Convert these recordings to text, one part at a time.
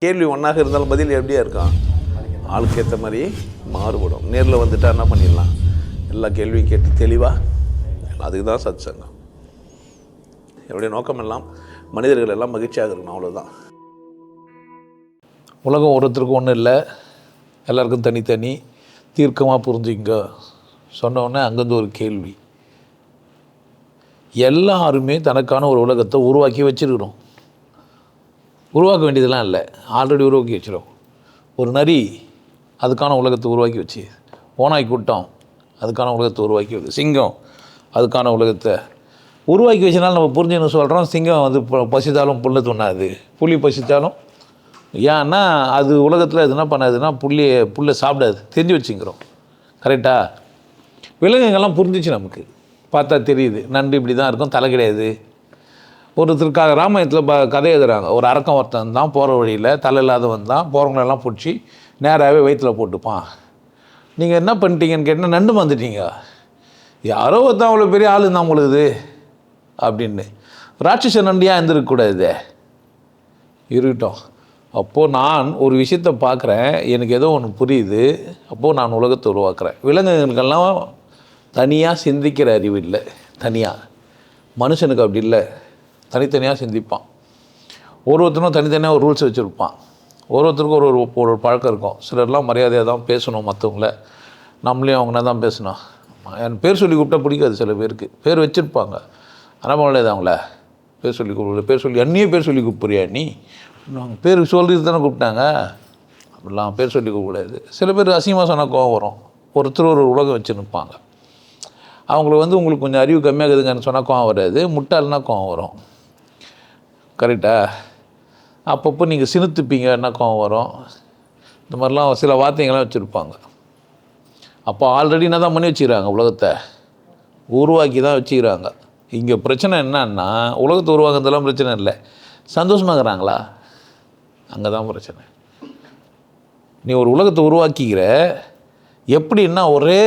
கேள்வி ஒன்றாக இருந்தாலும் பதில் எப்படியா இருக்கான், ஆளுக்கு ஏற்ற மாதிரி மாறுபடும். நேரில் வந்துட்டால் என்ன பண்ணிடலாம், எல்லா கேள்வியும் கேட்டு தெளிவாக. அதுக்கு தான் சத் சங்கம். என்னுடைய நோக்கம் எல்லாம் மனிதர்கள் எல்லாம் மகிழ்ச்சியாக இருக்கணும், அவ்வளோதான். உலகம் ஒருத்தருக்கும் ஒன்றும் இல்லை, எல்லாருக்கும் தனித்தனி. தீர்க்கமாக புரிஞ்சுங்க சொன்னோடனே அங்கேருந்து ஒரு கேள்வி. எல்லாருமே தனக்கான ஒரு உலகத்தை உருவாக்கி வச்சுருக்கிறோம். உருவாக்க வேண்டியதெல்லாம் இல்லை, ஆல்ரெடி உருவாக்கி வச்சிடும். ஒரு நரி அதுக்கான உலகத்தை உருவாக்கி வச்சு, ஓனாய் கூட்டம் அதுக்கான உலகத்தை உருவாக்கி வச்சு, சிங்கம் அதுக்கான உலகத்தை உருவாக்கி வச்சனால நம்ம புரிஞ்சுன்னு சொல்கிறோம். சிங்கம் வந்து பசித்தாலும் புல்லை துண்ணாது, புலி பசித்தாலும். ஏன்னா அது உலகத்தில் அது என்ன பண்ணாதுன்னா புல்லை சாப்பிடாது, தெரிஞ்சு வச்சுங்கிறோம். கரெக்டாக? விலங்குகள்லாம் புரிஞ்சிச்சு, நமக்கு பார்த்தா தெரியுது. நண்டு இப்படி தான் இருக்கும், தலை கிடையாது. ஒருத்தருக்காக ராமாயணத்தில் கதை எழுதுகிறாங்க. ஒரு அரக்கன் ஒருத்தன் தான் போகிற வழியில் தலை இல்லாதவன் தான், போகிறவங்களெல்லாம் பிடிச்சி நேராகவே வயிற்றில் போட்டுப்பான். நீங்கள் என்ன பண்ணிட்டீங்கன்னு கேட்டால் நண்டு வந்துட்டீங்க, யாரோ ஒருத்தன் அவ்வளோ பெரிய ஆள் தான் உங்களுக்கு அப்படின்னு. ராட்சச நண்டியாக இருந்திருக்கக்கூடாது, இருக்கட்டும். அப்போது நான் ஒரு விஷயத்தை பார்க்குறேன், எனக்கு ஏதோ ஒன்று புரியுது. அப்போது நான் உலகத்தை உருவாக்குறேன். விலங்குகளுக்கெல்லாம் தனியாக சிந்திக்கிற அறிவு இல்லை, தனியாக. மனுஷனுக்கு அப்படி இல்லை, தனித்தனியாக சிந்திப்பான். ஒருத்தரும் தனித்தனியாக ஒரு ரூல்ஸ் வச்சுருப்பான். ஒருத்தருக்கும் ஒரு பழக்கம் இருக்கும். சிலர்லாம் மரியாதையாக தான் பேசணும் மற்றவங்கள, நம்மளையும் அவங்கள தான் பேசணும். என் பேர் சொல்லி கூப்பிட்டா பிடிக்காது சில பேருக்கு. பேர் வச்சுருப்பாங்க, ஆனால் பண்ணலையாது அவங்கள பேர் சொல்லி கூப்பிடல. பேர் சொல்லி என்னையே பேர் சொல்லி கூப்பிட்றியா நீ, நாங்கள் பேர் சொல்லி தானே கூப்பிட்டாங்க, அப்படிலாம் பேர் சொல்லி கூப்பிடாது. சில பேர் அசிங்கமாக சொன்னால் கோவம் வரும். ஒருத்தர் ஒரு உலகம் வச்சுருப்பாங்க. அவங்களுக்கு வந்து உங்களுக்கு கொஞ்சம் அறிவு கம்மியாகுதுங்கன்னு சொன்னால் கோவம் வராது, முட்டாள்னா கோவம் வரும். கரெக்டாக? அப்பப்போ நீங்கள் சினுத்துப்பீங்கன்னா கோவம் வரும். இந்த மாதிரிலாம் சில வார்த்தைகள்லாம் வச்சுருப்பாங்க. அப்போ ஆல்ரெடி என்ன தான் பண்ணி வச்சுக்கிறாங்க, உலகத்தை உருவாக்கி தான் வச்சுக்கிறாங்க. இங்கே பிரச்சனை என்னன்னா, உலகத்தை உருவாக்குறதெல்லாம் பிரச்சனை இல்லை, சந்தோஷமாகறாங்களா, அங்கே தான் பிரச்சனை. நீ ஒரு உலகத்தை உருவாக்கிக்கிற, எப்படின்னா ஒரே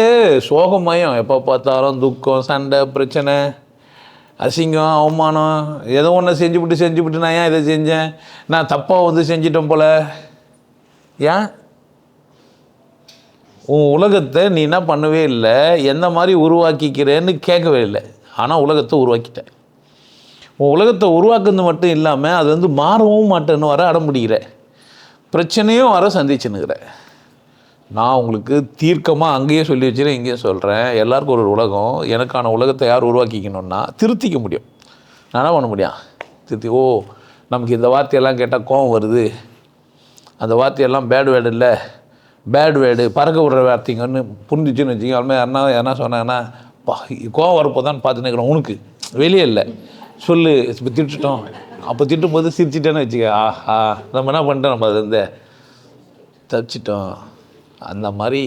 சோகமயம், எப்போ பார்த்தாலும் துக்கம், சண்டை, பிரச்சனை, அசிங்கம், அவமானம். ஏதோ ஒன்று செஞ்சுவிட்டு நான் ஏன் இதை செஞ்சேன், நான் தப்பாக வந்து செஞ்சிட்டேன் போல். ஏன் உன் உலகத்தை நீ என்ன பண்ணவே இல்லை, எந்த மாதிரி உருவாக்கிக்கிறேன்னு கேட்கவே இல்லை. ஆனால் உலகத்தை உருவாக்கிட்டேன். உன் உலகத்தை உருவாக்குறது மட்டும் இல்லாமல் அது வந்து மாறவும் மாட்டேன்னு வர அடம்பிடிக்கிற, பிரச்சனையும் வர சந்திச்சுன்னுக்கிற. நான் உங்களுக்கு தீர்க்கமாக அங்கேயே சொல்லி வச்சுருக்கேன், இங்கேயே சொல்கிறேன். எல்லாருக்கும் ஒரு உலகம். எனக்கான உலகத்தை யார் உருவாக்கிக்கணுன்னா திருத்திக்க முடியும். நான் என்ன பண்ண முடியும், திருத்தி. நமக்கு இந்த வார்த்தையெல்லாம் கேட்டால் கோவம் வருது, அந்த வார்த்தையெல்லாம் பேட் வேர்டு இல்லை, பேட் வேர்டு பறக்க விடுற வார்த்தைங்கன்னு புரிஞ்சிச்சுன்னு வச்சுக்கோங்க. அதுமாதிரி என்ன சொன்னாங்கன்னா, கோவம் வரப்போ தான் பார்த்துன்னு இருக்கிறோம், உனக்கு வெளியே இல்லை சொல்லு. இப்போ திட்டுட்டோம், அப்போ திட்டும்போது சிரிச்சிட்டேன்னு வச்சுக்க, ஆஹா நம்ம என்ன பண்ணிட்டோம், நம்ம அது வந்து தப்பிச்சிட்டோம். அந்த மாதிரி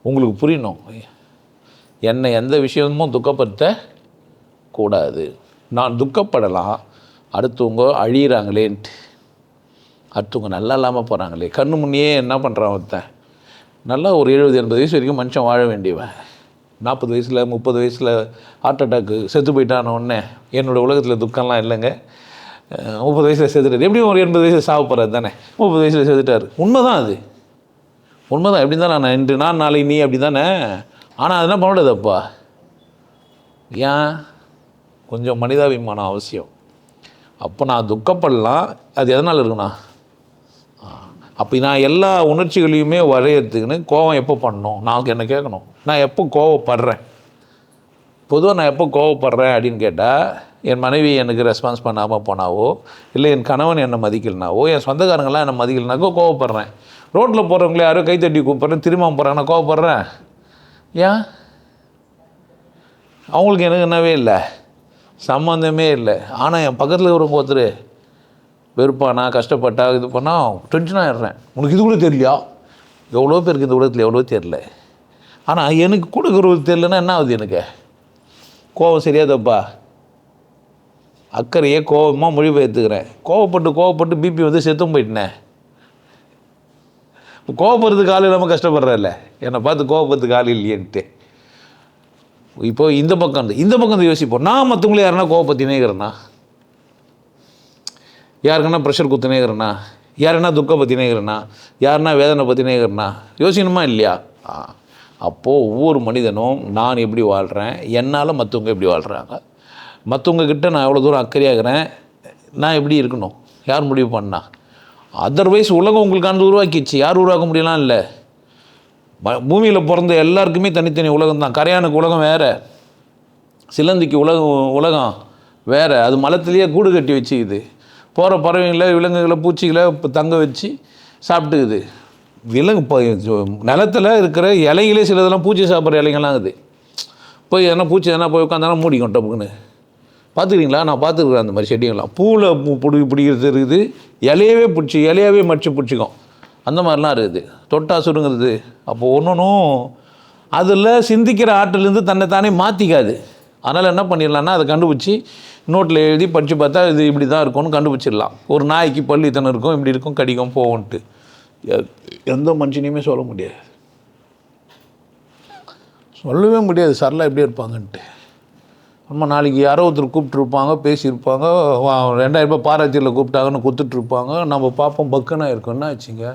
உங்களுக்கு புரியணும், என்னை எந்த விஷயமும் துக்கப்படுத்த கூடாது. நான் துக்கப்படலாம், அடுத்தவங்க அழியிறாங்களேன்ட்டு, அடுத்தவங்க நல்லா இல்லாமல் போகிறாங்களே. கண்ணு முன்னையே என்ன பண்ணுறான் ஒருத்தன், நல்லா ஒரு 70-80 வயசு வரைக்கும் மனுஷன் வாழ வேண்டியவன், 40 வயசில் 30 வயசில் ஹார்ட் அட்டாக்கு செத்து போயிட்டான உடனே என்னோடய உலகத்தில் துக்கம்லாம் இல்லைங்க. 30 வயசில் செத்துட்டார், எப்படியும் ஒரு 80 வயசில் சாக போகிறாரு தானே, 30 வயசில் செத்துட்டார். உண்மை தான், அது உண்மை தான். எப்படி தான் நான் இன்று நான் நாளைக்கு நீ அப்படி தானே. ஆனால் அது என்ன பண்ணக்கூடாதுப்பா. ஏன், கொஞ்சம் மனிதாபிமானம் அவசியம். அப்போ நான் துக்கப்படலாம், அது எதனால் இருக்குண்ணா, அப்போ நான் எல்லா உணர்ச்சிகளையுமே வரையறதுக்குன்னு கோவம் எப்போ பண்ணணும், நான் என்ன கேட்கணும், நான் எப்போ கோவப்படுறேன். பொதுவாக நான் எப்போ கோவப்படுறேன் அப்படின்னு கேட்டால், என் மனைவி எனக்கு ரெஸ்பான்ஸ் பண்ணாமல் போனாவோ, இல்லை என் கணவன் என்னை மதிக்கலனாவோ, என் சொந்தக்காரங்களாம் என்னை மதிக்கலனாக்கோ கோவப்படுறேன். ரோட்டில் போகிறவங்களே யாரோ கைத்தட்டி கூப்பிட்றேன், திரும்ப போகிறாங்கன்னா கோவப்படுறேன். ஏன், அவங்களுக்கு எனக்கு என்னவே இல்லை, சம்மந்தமே இல்லை. ஆனால் என் பக்கத்தில் இருக்கிறவங்க ஒருத்தர் வெறுப்பானா, கஷ்டப்பட்டா, இது பண்ணால் டென்ஷனாக ஆகிடுறேன். உனக்கு இது கூட தெரியலையா, எவ்வளோ பேருக்கு இந்த உலகத்தில் எவ்வளோ தெரியல. ஆனால் எனக்கு கூட இருக்கிறது தெரியலன்னா என்ன ஆகுது, எனக்கு கோவம் சரியா தப்பா, அக்கறையே கோவமாக மொழிபெயர்த்துக்கிறேன். கோவப்பட்டு பிபி வந்து செத்தும் போயிட்டேன். இப்போ கோவப்படுறதுக்கு ஆள் இல்லாமல் கஷ்டப்படுறதில்ல, என்னை பார்த்து கோவப்படுறதுக்கு ஆள் இல்லையன்ட்டு. இப்போது இந்த பக்கம் யோசிப்போம். நான் மற்றவங்களே யாருன்னா கோவப்பற்றினே இருக்கிறேன்னா, யாருக்குன்னா ப்ரெஷர் குத்துனே இருக்கிறேன்னா, யாருன்னா துக்கம் பற்றினே இருக்கிறனா, யாருன்னா வேதனை பற்றினே இருக்கிறனா, யோசிக்கணுமா இல்லையா? அப்போது ஒவ்வொரு மனிதனும் நான் எப்படி வாழ்கிறேன், என்னால் மற்றவங்க எப்படி வாழ்கிறாங்க, மற்றவங்கக்கிட்ட நான் எவ்வளோ தூரம் அக்கறையாகிறேன், நான் எப்படி இருக்கணும், யார் முடிவு பண்ணா? அதர்வைஸ் உலகம் உங்களுக்கானது உருவாக்கிடுச்சு, யார் உருவாக்க முடியலாம் இல்லை. பூமியில் பிறந்த எல்லாருக்குமே தனித்தனி உலகம் தான். கரையானுக்கு உலகம் வேறு, சிலந்திக்கு உலகம் வேறு. அது மலத்திலேயே கூடு கட்டி வச்சுக்குது. போகிற பறவைங்களை, விலங்குகளை, பூச்சிகளை தங்க வச்சு சாப்பிட்டுக்குது. நிலத்தில் இருக்கிற இலைகளே சிலதெல்லாம் பூச்சி சாப்பிட்ற இலைங்கள்லாம் இருக்குது. போய் எதனா பூச்சி எதனா போய் உட்காந்தாலும் மூடிக்கும் டப்புக்குன்னு. பார்த்துக்கிறீங்களா? நான் பார்த்துருக்குறேன் அந்த மாதிரி செடிங்கள்லாம். பூவில் பிடிக்கிறது இருக்குது, இலையாவே மடிச்சு பிடிச்சிக்கும். அந்த மாதிரிலாம் இருக்குது. தொட்டா சுருங்கிறது. அப்போது ஒன்றும் அதில் சிந்திக்கிற ஆற்றிலேருந்து தன்னை தானே மாற்றிக்காது. அதனால் என்ன பண்ணிடலான்னா, அதை கண்டுபிடிச்சி நோட்டில் எழுதி படித்து பார்த்தா இது இப்படி தான் இருக்கும்னு கண்டுபிடிச்சிடலாம். ஒரு நாய்க்கு பல்லு இத்தனை இருக்கும், இப்படி இருக்கும், கடிக்கும், போவோன்ட்டு எந்த மனுஷனையுமே சொல்ல முடியாது. சொல்லவே முடியாது சரளா எப்படி இருப்பாங்கன்ட்டு. நம்ம நாளைக்கு யாரோ ஒருத்தர் கூப்பிட்ருப்பாங்க, பேசியிருப்பாங்க, 2000 ரூபாய் பாராட்டியில் கூப்பிட்டாங்கன்னு கொடுத்துட்ருப்பாங்க. நம்ம பார்ப்போம் பக்குன்னா இருக்குன்னா வச்சுங்க.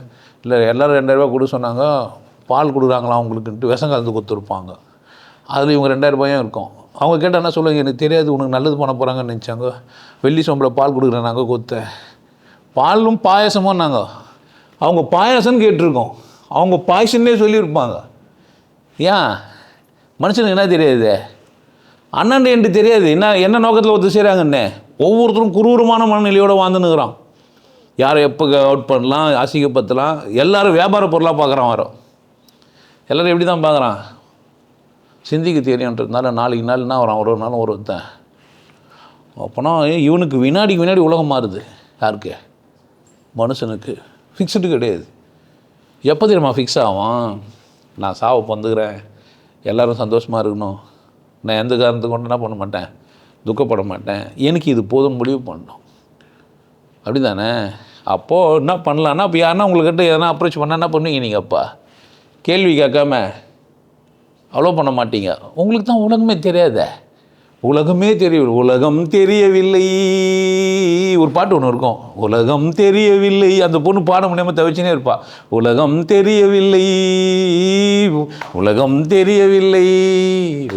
இல்லை எல்லோரும் 2000 ரூபாய் கொடு சொன்னாங்க, பால் கொடுக்குறாங்களா அவங்களுக்குன்ட்டு விஷம் கலந்து கொடுத்துருப்பாங்க. அதில் இவங்க 2000 ரூபாயும் இருக்கும். அவங்க கேட்டால் என்ன சொல்லுவாங்க, எனக்கு தெரியாது, உனக்கு நல்லது பண்ண போகிறாங்கன்னு நினச்சாங்க. வெள்ளி சோம்பில் பால் கொடுக்குறேன் நாங்கள் கொடுத்தேன். பாலும் பாயசமும் நாங்கள் அவங்க பாயசம்னு கேட்டிருக்கோம், அவங்க பாயசன்னே சொல்லியிருப்பாங்க. ஏன் மனுஷனுக்கு என்ன தெரியாது, அண்ணன் என்று தெரியாது என்ன நோக்கத்தில் ஒருத்தர் செய்கிறாங்கன்னு. ஒவ்வொருத்தரும் குரூரமான மனநிலையோடு வாழ்ந்துன்னுக்குறான். யாரை எப்போ அவுட் பண்ணலாம், அசிங்கப்படுத்தலாம், எல்லோரும் வியாபார பொருளாக பார்க்குறான். வரோம் எல்லோரும் எப்படி தான் பார்க்குறான், சிந்திக்க தெரியுன்றதுனால நாளைக்கு நாள் என்ன வரான், ஒரு நாளும் ஒருத்தன். அப்போனா இவனுக்கு வினாடிக்கு வினாடி உலகம் மாறுது. யாருக்கு? மனுஷனுக்கு. ஃபிக்ஸ்டு கிடையாது. எப்போ தெரியுமா ஃபிக்ஸ் ஆகும்? நான் சாவை வந்துக்கிறேன், எல்லோரும் சந்தோஷமாக இருக்கணும், நான் எந்த காரணத்துக்கு கொண்டு என்ன பண்ண மாட்டேன், துக்கப்பட மாட்டேன், எனக்கு இது போதும் முடிவு பண்ணணும். அப்படி தானே? அப்போது என்ன பண்ணலான்னா, இப்போ யாருன்னா உங்கள்கிட்ட எதனா அப்ரோச் பண்ணால் என்ன பண்ணுவீங்க நீங்கள்? அப்பா கேள்வி கேட்காம அவ்வளோ பண்ண மாட்டீங்க. உங்களுக்கு தான் உலகமே தெரியாத. உலகமே தெரியவில்லை, உலகம் தெரியவில்லை. ஒரு பாட்டு ஒன்று இருக்கும், உலகம் தெரியவில்லை. அந்த பொண்ணு பாட முடியாமல் தவிச்சுனே இருப்பா. உலகம் தெரியவில்லை, உலகம் தெரியவில்லை,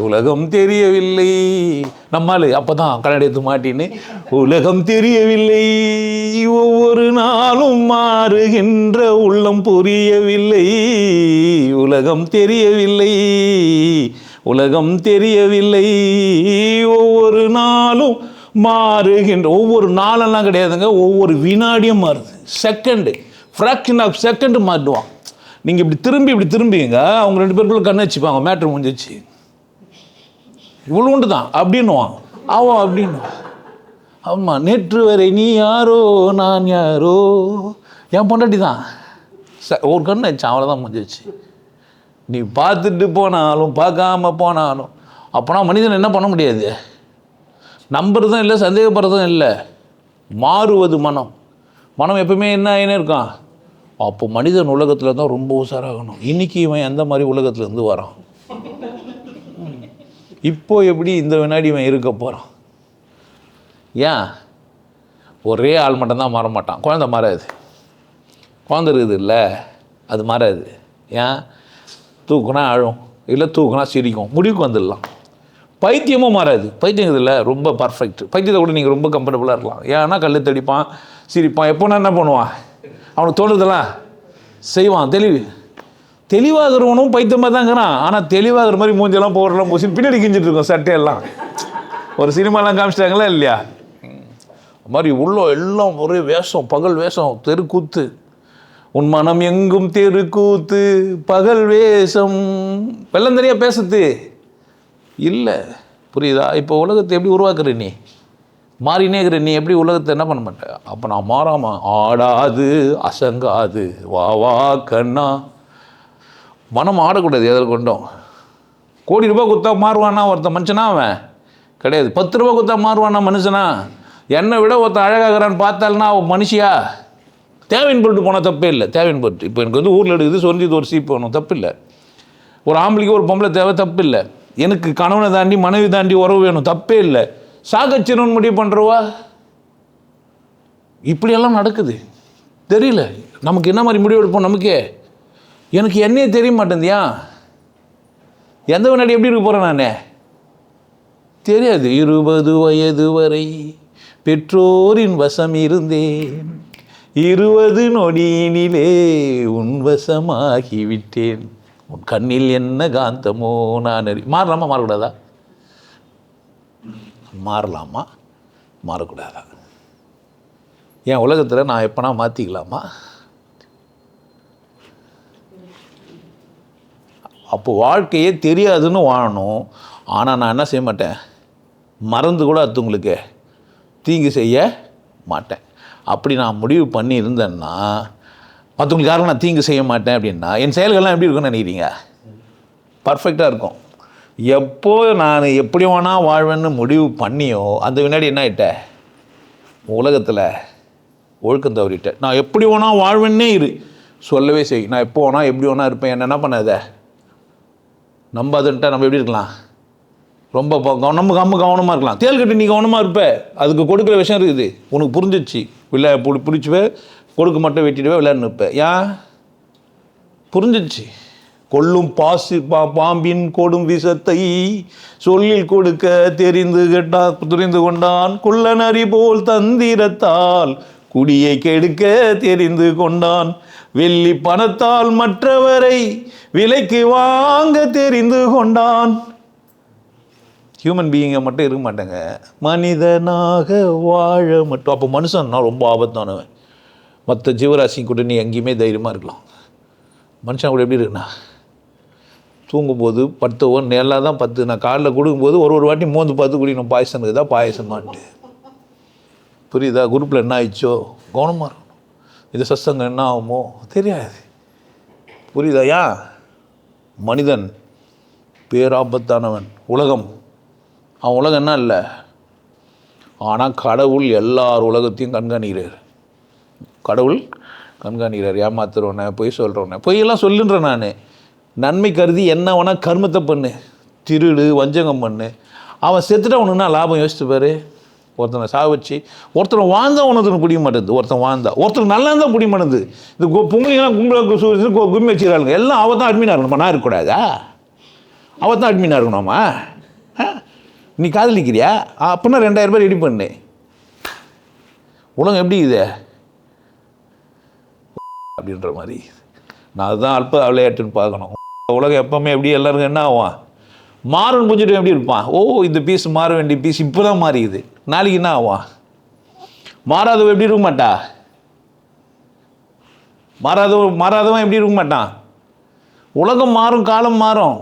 உலகம் தெரியவில்லை. நம்மால் அப்போ தான் கண்ணாடி எடுத்து மாட்டின்னு உலகம் தெரியவில்லை, ஒவ்வொரு நாளும் மாறுகின்ற உள்ளம் புரியவில்லை, உலகம் தெரியவில்லை, உலகம் தெரியவில்லை, ஒவ்வொரு நாளும் மாறுகின்ற. ஒவ்வொரு நாளெல்லாம் கிடையாதுங்க, ஒவ்வொரு வினாடியும் மாறுது. செகண்டு, ஃப்ராக்ஷன் ஆஃப் செகண்டு மாறுவான். நீங்கள் இப்படி திரும்பிங்க, அவங்க 2 பேருக்குள்ள கண்ணு வச்சுப்பாங்க, மேட்ரு முடிஞ்சிச்சு, இவ்வளோ உண்டு தான் அப்படின்னுவான். அவன் அப்படின்னு, ஆமாம், நேற்று வரை நீ யாரோ நான் யாரோ, என் பொண்டாட்டி தான், ஒரு கண்ணு வச்சான், அவ்வளோதான் முடிஞ்சிச்சு. நீ பார்த்துட்டு போனாலும் பார்க்காம போனாலும், அப்போனா மனிதன் என்ன பண்ண முடியாது, நம்புறதும் இல்லை, சந்தேகப்படுறதும் இல்லை. மாறுவது மனம். மனம் எப்பவுமே என்ன ஆகினே இருக்கான். அப்போ மனிதன் உலகத்தில் தான் ரொம்ப உஷாராகணும். இன்றைக்கி இவன் எந்த மாதிரி உலகத்துலேருந்து வரான், இப்போ எப்படி இந்த வினாடி இவன் இருக்க போகிறான். ஏன் ஒரே ஆள் மட்டும்தான் மாற மாட்டான். குழந்தை மாறாது. குழந்தை இருக்குது இல்லை, அது மாறாது. ஏன்? தூக்குனா அழும், இல்லை தூக்குனா சிரிக்கும், முடிவுக்கு வந்துடலாம். பைத்தியமும் மாறாது. பைத்தியம் இல்லை, ரொம்ப பர்ஃபெக்ட். பைத்தியத்தை கூட நீங்கள் ரொம்ப கம்ஃபர்டபுளாக இருக்கலாம். ஏன்னா கல் தடிப்பான், சிரிப்பான், எப்போனா என்ன பண்ணுவான், அவனுக்கு தோணுதெல்லாம் செய்வான். தெளிவாகிறவனும் பைத்தியமாக தாங்கிறான். ஆனால் தெளிவாகிற மாதிரி மூஞ்செல்லாம் போடுறலாம், பூசி பின்னாடி கிஞ்சிட்டு இருக்கும் சட்டையெல்லாம். ஒரு சினிமாலாம் காமிச்சிட்டாங்களா இல்லையா? அது மாதிரி உள்ள எல்லாம் ஒரே வேஷம், பகல் வேஷம், தெருக்கூத்து. உன் மனம் எங்கும் தெருக்கூத்து, பகல் வேஷம். வெள்ளம் தனியாக பேசுறது இல்லை. புரியுதா? இப்போ உலகத்தை எப்படி உருவாக்குற நீ? மாறினே இருக்கிற நீ எப்படி உலகத்தை என்ன பண்ண மாட்டேன்? அப்போ நான் மாறாமல் ஆடாது அசங்காது வா வா கண்ணா. மனம் ஆடக்கூடாது எதில் கொண்டோம். கோடி ரூபாய் கொடுத்தா மாறுவானா ஒருத்தன் மனுஷனா? அவன் கிடையாது. 10 ரூபா கொடுத்தா மாறுவானா மனுஷனா? என்னை விட ஒருத்தன் அழகாகிறான்னு பார்த்தாலுன்னா அவன் மனுஷியா? தேவையின் பொருட்டு போனால் தப்பே இல்லை. தேவையின் பொருட்டு இப்போ எனக்கு வந்து ஊரில் எடுக்குது, சொரிஞ்சது ஒரு சீப்பு வேணும், தப்பு இல்லை. ஒரு ஆம்பளைக்கு ஒரு பொம்பளை தேவை, தப்பு இல்லை. எனக்கு கணவனை தாண்டி மனைவி தாண்டி உறவு வேணும், தப்பே இல்லை. சாகச்சிரவன் முடிவு பண்ணுறவா இப்படியெல்லாம் நடக்குது. தெரியல. நமக்கு என்ன மாதிரி முடிவு எடுப்போம்? நமக்கே எனக்கு என்னையே தெரிய மாட்டேந்தியா. எந்த முன்னாடி எப்படி இருக்க போகிறேன் நான் தெரியாது. 20 வயது வரை பெற்றோரின் வசம் இருந்தேன், 20 நொடியினிலே உன் வசமாகிவிட்டேன், உன் கண்ணில் என்ன காந்தமோ நான் மாறலாமா மாறக்கூடாதா? மாறலாமா மாறக்கூடாதா? என் உலகத்தில் நான் எப்போனா மாற்றிக்கலாமா? அப்போ வாழ்க்கையே தெரியாதுன்னு வாழணும். ஆனால் நான் என்ன செய்ய மாட்டேன், மறந்து கூட அடுத்தவங்களுக்கு தீங்கு செய்ய மாட்டேன். அப்படி நான் முடிவு பண்ணி இருந்தேன்னா, மற்றவங்களுக்கு யாரும் நான் தீங்கு செய்ய மாட்டேன் அப்படின்னா என் செயல்கள்லாம் எப்படி இருக்குன்னு நினைக்கிறீங்க? பர்ஃபெக்டாக இருக்கும். எப்போ நான் எப்படி வேணால் வாழ்வேன்னு முடிவு பண்ணியோ அந்த வினாடி என்ன ஆகிட்டேன், உலகத்தில் ஒழுக்கம் தவறிட்டேன். நான் எப்படி வேணால் வாழ்வேன்னே இரு, சொல்லவே செய். நான் எப்போ வேணால் எப்படி வேணால் இருப்பேன், என்ன பண்ணாத நம்பாதுன்ட்டா நம்ம எப்படி இருக்கலாம், ரொம்ப நம்ம கவனமாக இருக்கலாம். தேல் கட்டி நீ கவனமாக இருப்ப, அதுக்கு கொடுக்குற விஷயம் இருக்குது, உனக்கு புரிஞ்சிச்சு. பிடிச்சுவே கொடுக்க மட்டும் வெட்டிடுவே விளையாடுன்னு இருப்பேன். ஏன் புரிஞ்சிச்சு? கொல்லும் பாம்பின் கொடும் விஷத்தை சொல்லில் கொடுக்க தெரிந்து கொண்டான், கொள்ள நரி போல் தந்திரத்தால் குடியை கெடுக்க தெரிந்து கொண்டான், வெள்ளி பணத்தால் மற்றவரை விலைக்கு வாங்க தெரிந்து கொண்டான். ஹியூமன் பீயிங்கை மட்டும் இருக்க மாட்டேங்க, மனிதனாக வாழ மட்டும். அப்போ மனுஷன்னா ரொம்ப ஆபத்தானவன். மற்ற ஜீவராசி கூட நீ எங்கேயுமே தைரியமாக இருக்கலாம். மனுஷன் கூட எப்படி இருக்குண்ணா, தூங்கும்போது படுத்தவன் நேரில் தான் பத்து. நான் காலையில் கொடுக்கும்போது ஒரு வாட்டி மோந்து பார்த்து குடிக்கணும், பாயசம் இருக்குதா பாயசமான்ட்டு. புரியுதா? குரூப்பில் என்ன ஆயிடுச்சோ கவனமாக இருக்கணும். இது சத்சங்கம் என்ன ஆகுமோ தெரியாது. புரியுதா? ஏன் மனிதன் பேராபத்தானவன். உலகம் அவன் உலகம் என்ன இல்லை, ஆனால் கடவுள் எல்லார் உலகத்தையும் கண்காணிக்கிறார். கடவுள் கண்காணிக்கிறார். ஏமாத்துறவனை, பொய் சொல்கிறவனை, பொய்யெல்லாம் சொல்லுன்றேன் நான். நன்மை கருதி என்ன வேணால் கர்மத்தை பண்ணு, திருடு வஞ்சகம் பண்ணு. அவன் செத்துட்டு அவனுன்னா லாபம் யோசிச்சு பாரு. ஒருத்தனை சாவச்சு ஒருத்தனை வாழ்ந்தா ஒருத்தனுக்கு பிடிக்க மாட்டேங்குது, ஒருத்தன் வாழ்ந்தா ஒருத்தருக்கு நல்லா இருந்தால் பிடிக்க மாட்டேங்குது. இந்த பொங்கலாம் கும்பி வச்சுக்கிறாங்க, எல்லாம் அவள் தான் அட்மினாக இருக்கணுமா, நான் இருக்கக்கூடாதா? அவள் தான் அட்மினாக இருக்கணுமா? நீ காதலிக்கிறியா? அப்படின்னா 2000 பேர் ரெடி பண்ணு. உலகம் எப்படி இது அப்படின்ற மாதிரி. நான் அதுதான் அல்ப விளையாட்டுன்னு பார்க்கணும். உலகம் எப்போவுமே எப்படி எல்லாருக்கும் என்ன ஆகும், மாறுன்னு புரிஞ்சுட்டு எப்படி இருப்பான். ஓ இந்த பீஸ் மாற வேண்டிய பீஸ் இப்போ தான் மாறிக்குது, நாளைக்கு என்ன ஆகும்? மாறாதவன் எப்படி இருக்க மாட்டா, மாறாதவன் எப்படி இருக்க மாட்டான். உலகம் மாறும், காலம் மாறும்.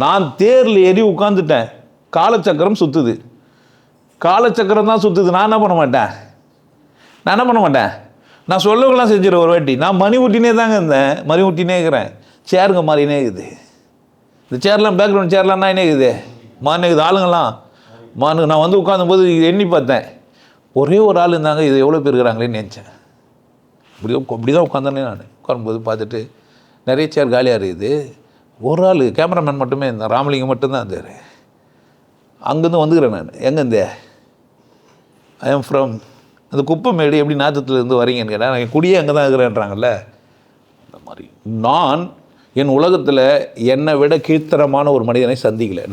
நான் தேரில் ஏறி உட்காந்துட்டேன், காலச்சக்கரம் சுற்றுது, காலச்சக்கரம் தான் சுற்றுது. நான் என்ன பண்ண மாட்டேன், நான் சொல்லவெல்லாம் செஞ்சிடறேன். ஒரு வாட்டி நான் மணி ஊட்டினே தாங்க இருந்தேன், மணி ஊட்டினே இருக்கிறேன். சேருங்க மாறினே இருக்குது. இந்த சேர்லாம் பேக்ரவுண்ட் சேர்லாம் என்ன இருக்குது, மாறினேக்குது. ஆளுங்கள்லாம் நான் வந்து உட்காந்தும்போது எண்ணி பார்த்தேன், ஒரே ஒரு ஆள் இருந்தாங்க. இது எவ்வளோ பேர் இருக்கிறாங்களேன்னு நினச்சேன். அப்படி தான் உட்காந்தேனே. நான் உட்காரும்போது பார்த்துட்டு நிறைய சேர் காலியாக இருக்குது. ஒரு ஆள் கேமராமேன் மட்டுமே இருந்தான், ராமலிங்கம் மட்டும்தான் இருந்தார். அங்கேருந்து வந்துக்கிறேன் நான். எங்கேருந்தே? ஐ எம் ஃப்ரம் அந்த குப்பமேடு. எப்படி நாத்தத்துலேருந்து வரீங்கன்னு கேட்டேன். நான் குடியே அங்கே தான் இருக்கிறேன்றாங்கல்ல. அந்த மாதிரி நான் என் உலகத்தில் என்னை விட கீழ்த்தரமான ஒரு மனிதனை சந்திக்கலை.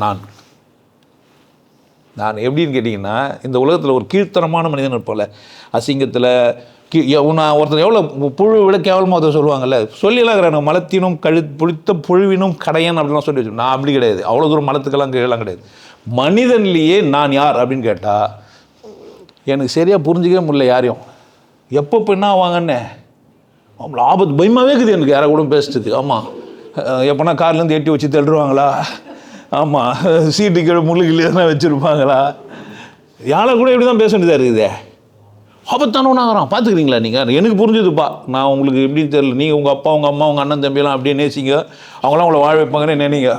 நான் எப்படின்னு கேட்டிங்கன்னா, இந்த உலகத்தில் ஒரு கீழ்த்தரமான மனிதன் இருப்போம்ல, அசிங்கத்தில் நான் ஒருத்தர் எவ்வளோ புழு விட கேவலமாக ஒருத்தர் சொல்லுவாங்கல்ல, சொல்லியெல்லாம் இருக்கிறாங்க. மலத்தினும் புளித்த புழுவினும் கடையன் அப்படிலாம் சொல்லி வச்சு. நான் அப்படி கிடையாது, அவ்வளோ தூரம் மலத்துக்கெல்லாம் கீழெல்லாம் கிடையாது. மனிதன்லேயே நான் யார் அப்படின்னு கேட்டால் எனக்கு சரியாக புரிஞ்சிக்கவே முடியல யாரையும். எப்போ என்ன ஆவாங்கன்னு ஆபத்து பயமாகவே இருக்குது எனக்கு, யாரை கூட பேசுறதுக்கு. ஆமாம், எப்போனா கார்லேருந்து எட்டி வச்சு தள்ளுருவாங்களா, ஆமாம் சீட்டு கீழே முள்ளுக்கிள்ளே எதனா வச்சுருப்பாங்களா, யாரை கூட எப்படி தான் பேச வேண்டியதாக இருக்குதே. ஆபத்தானவனாகிறான் பார்த்துக்கிறீங்களா நீங்கள்? எனக்கு புரிஞ்சுதுப்பா. நான் உங்களுக்கு எப்படின்னு தெரியல. நீங்கள் உங்கள் அப்பா, உங்கள் அம்மா, உங்கள் அண்ணன் தம்பியெல்லாம் அப்படியே நேசிங்க, அவங்களாம் உங்களை வாழ வைப்பாங்கன்னு நினைங்க.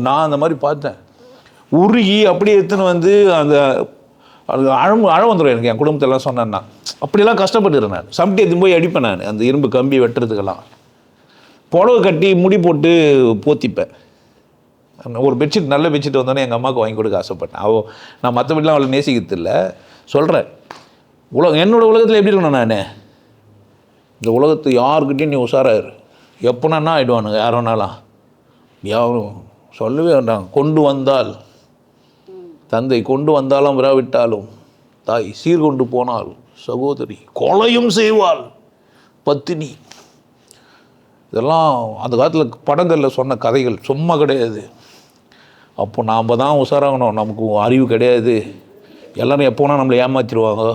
நான் அந்த மாதிரி பார்த்தேன். உருகி அப்படியே எடுத்துன்னு வந்து அந்த அழ வந்துடும் எனக்கு. என் குடும்பத்தெல்லாம் சொன்னேன்னா அப்படியெல்லாம் கஷ்டப்பட்டுறேன் நான். சம்டி எடுத்து போய் அடிப்பேன் நான், அந்த இரும்பு கம்பி வெட்டுறதுக்கெல்லாம். புடவை கட்டி முடி போட்டு போத்திப்பேன். ஒரு பெட்ஷீட், நல்ல பெட்ஷீட் வந்தோடனே எங்கள் அம்மாவுக்கு வாங்கி கொடுக்க ஆசைப்பட்டேன். நான் மற்றபடிலாம் அவளை நேசிக்கிறது இல்லை, சொல்கிறேன். என்னோடய உலகத்தில் எப்படி இருக்கணும் நான்? இந்த உலகத்து யாருக்கிட்டையும் நீ உஷாராயிரு. எப்போனா ஆகிடுவானுங்க யார் வேணாலும். யாரும் சொல்லவே வேண்டாம். கொண்டு வந்தால் தந்தை, கொண்டு வந்தாலும் விராவிட்டாலும் தாய், சீர்கொண்டு போனால் சகோதரி, கொலையும் செய்வாள் பத்தினி. இதெல்லாம் அந்த காலத்தில் படங்களில் சொன்ன கதைகள், சும்மா கிடையாது. அப்போ நாம் தான் உஷாராகணும். நமக்கு அறிவு கிடையாது. எல்லோரும் எப்போனா நம்மளை ஏமாற்றிடுவாங்க.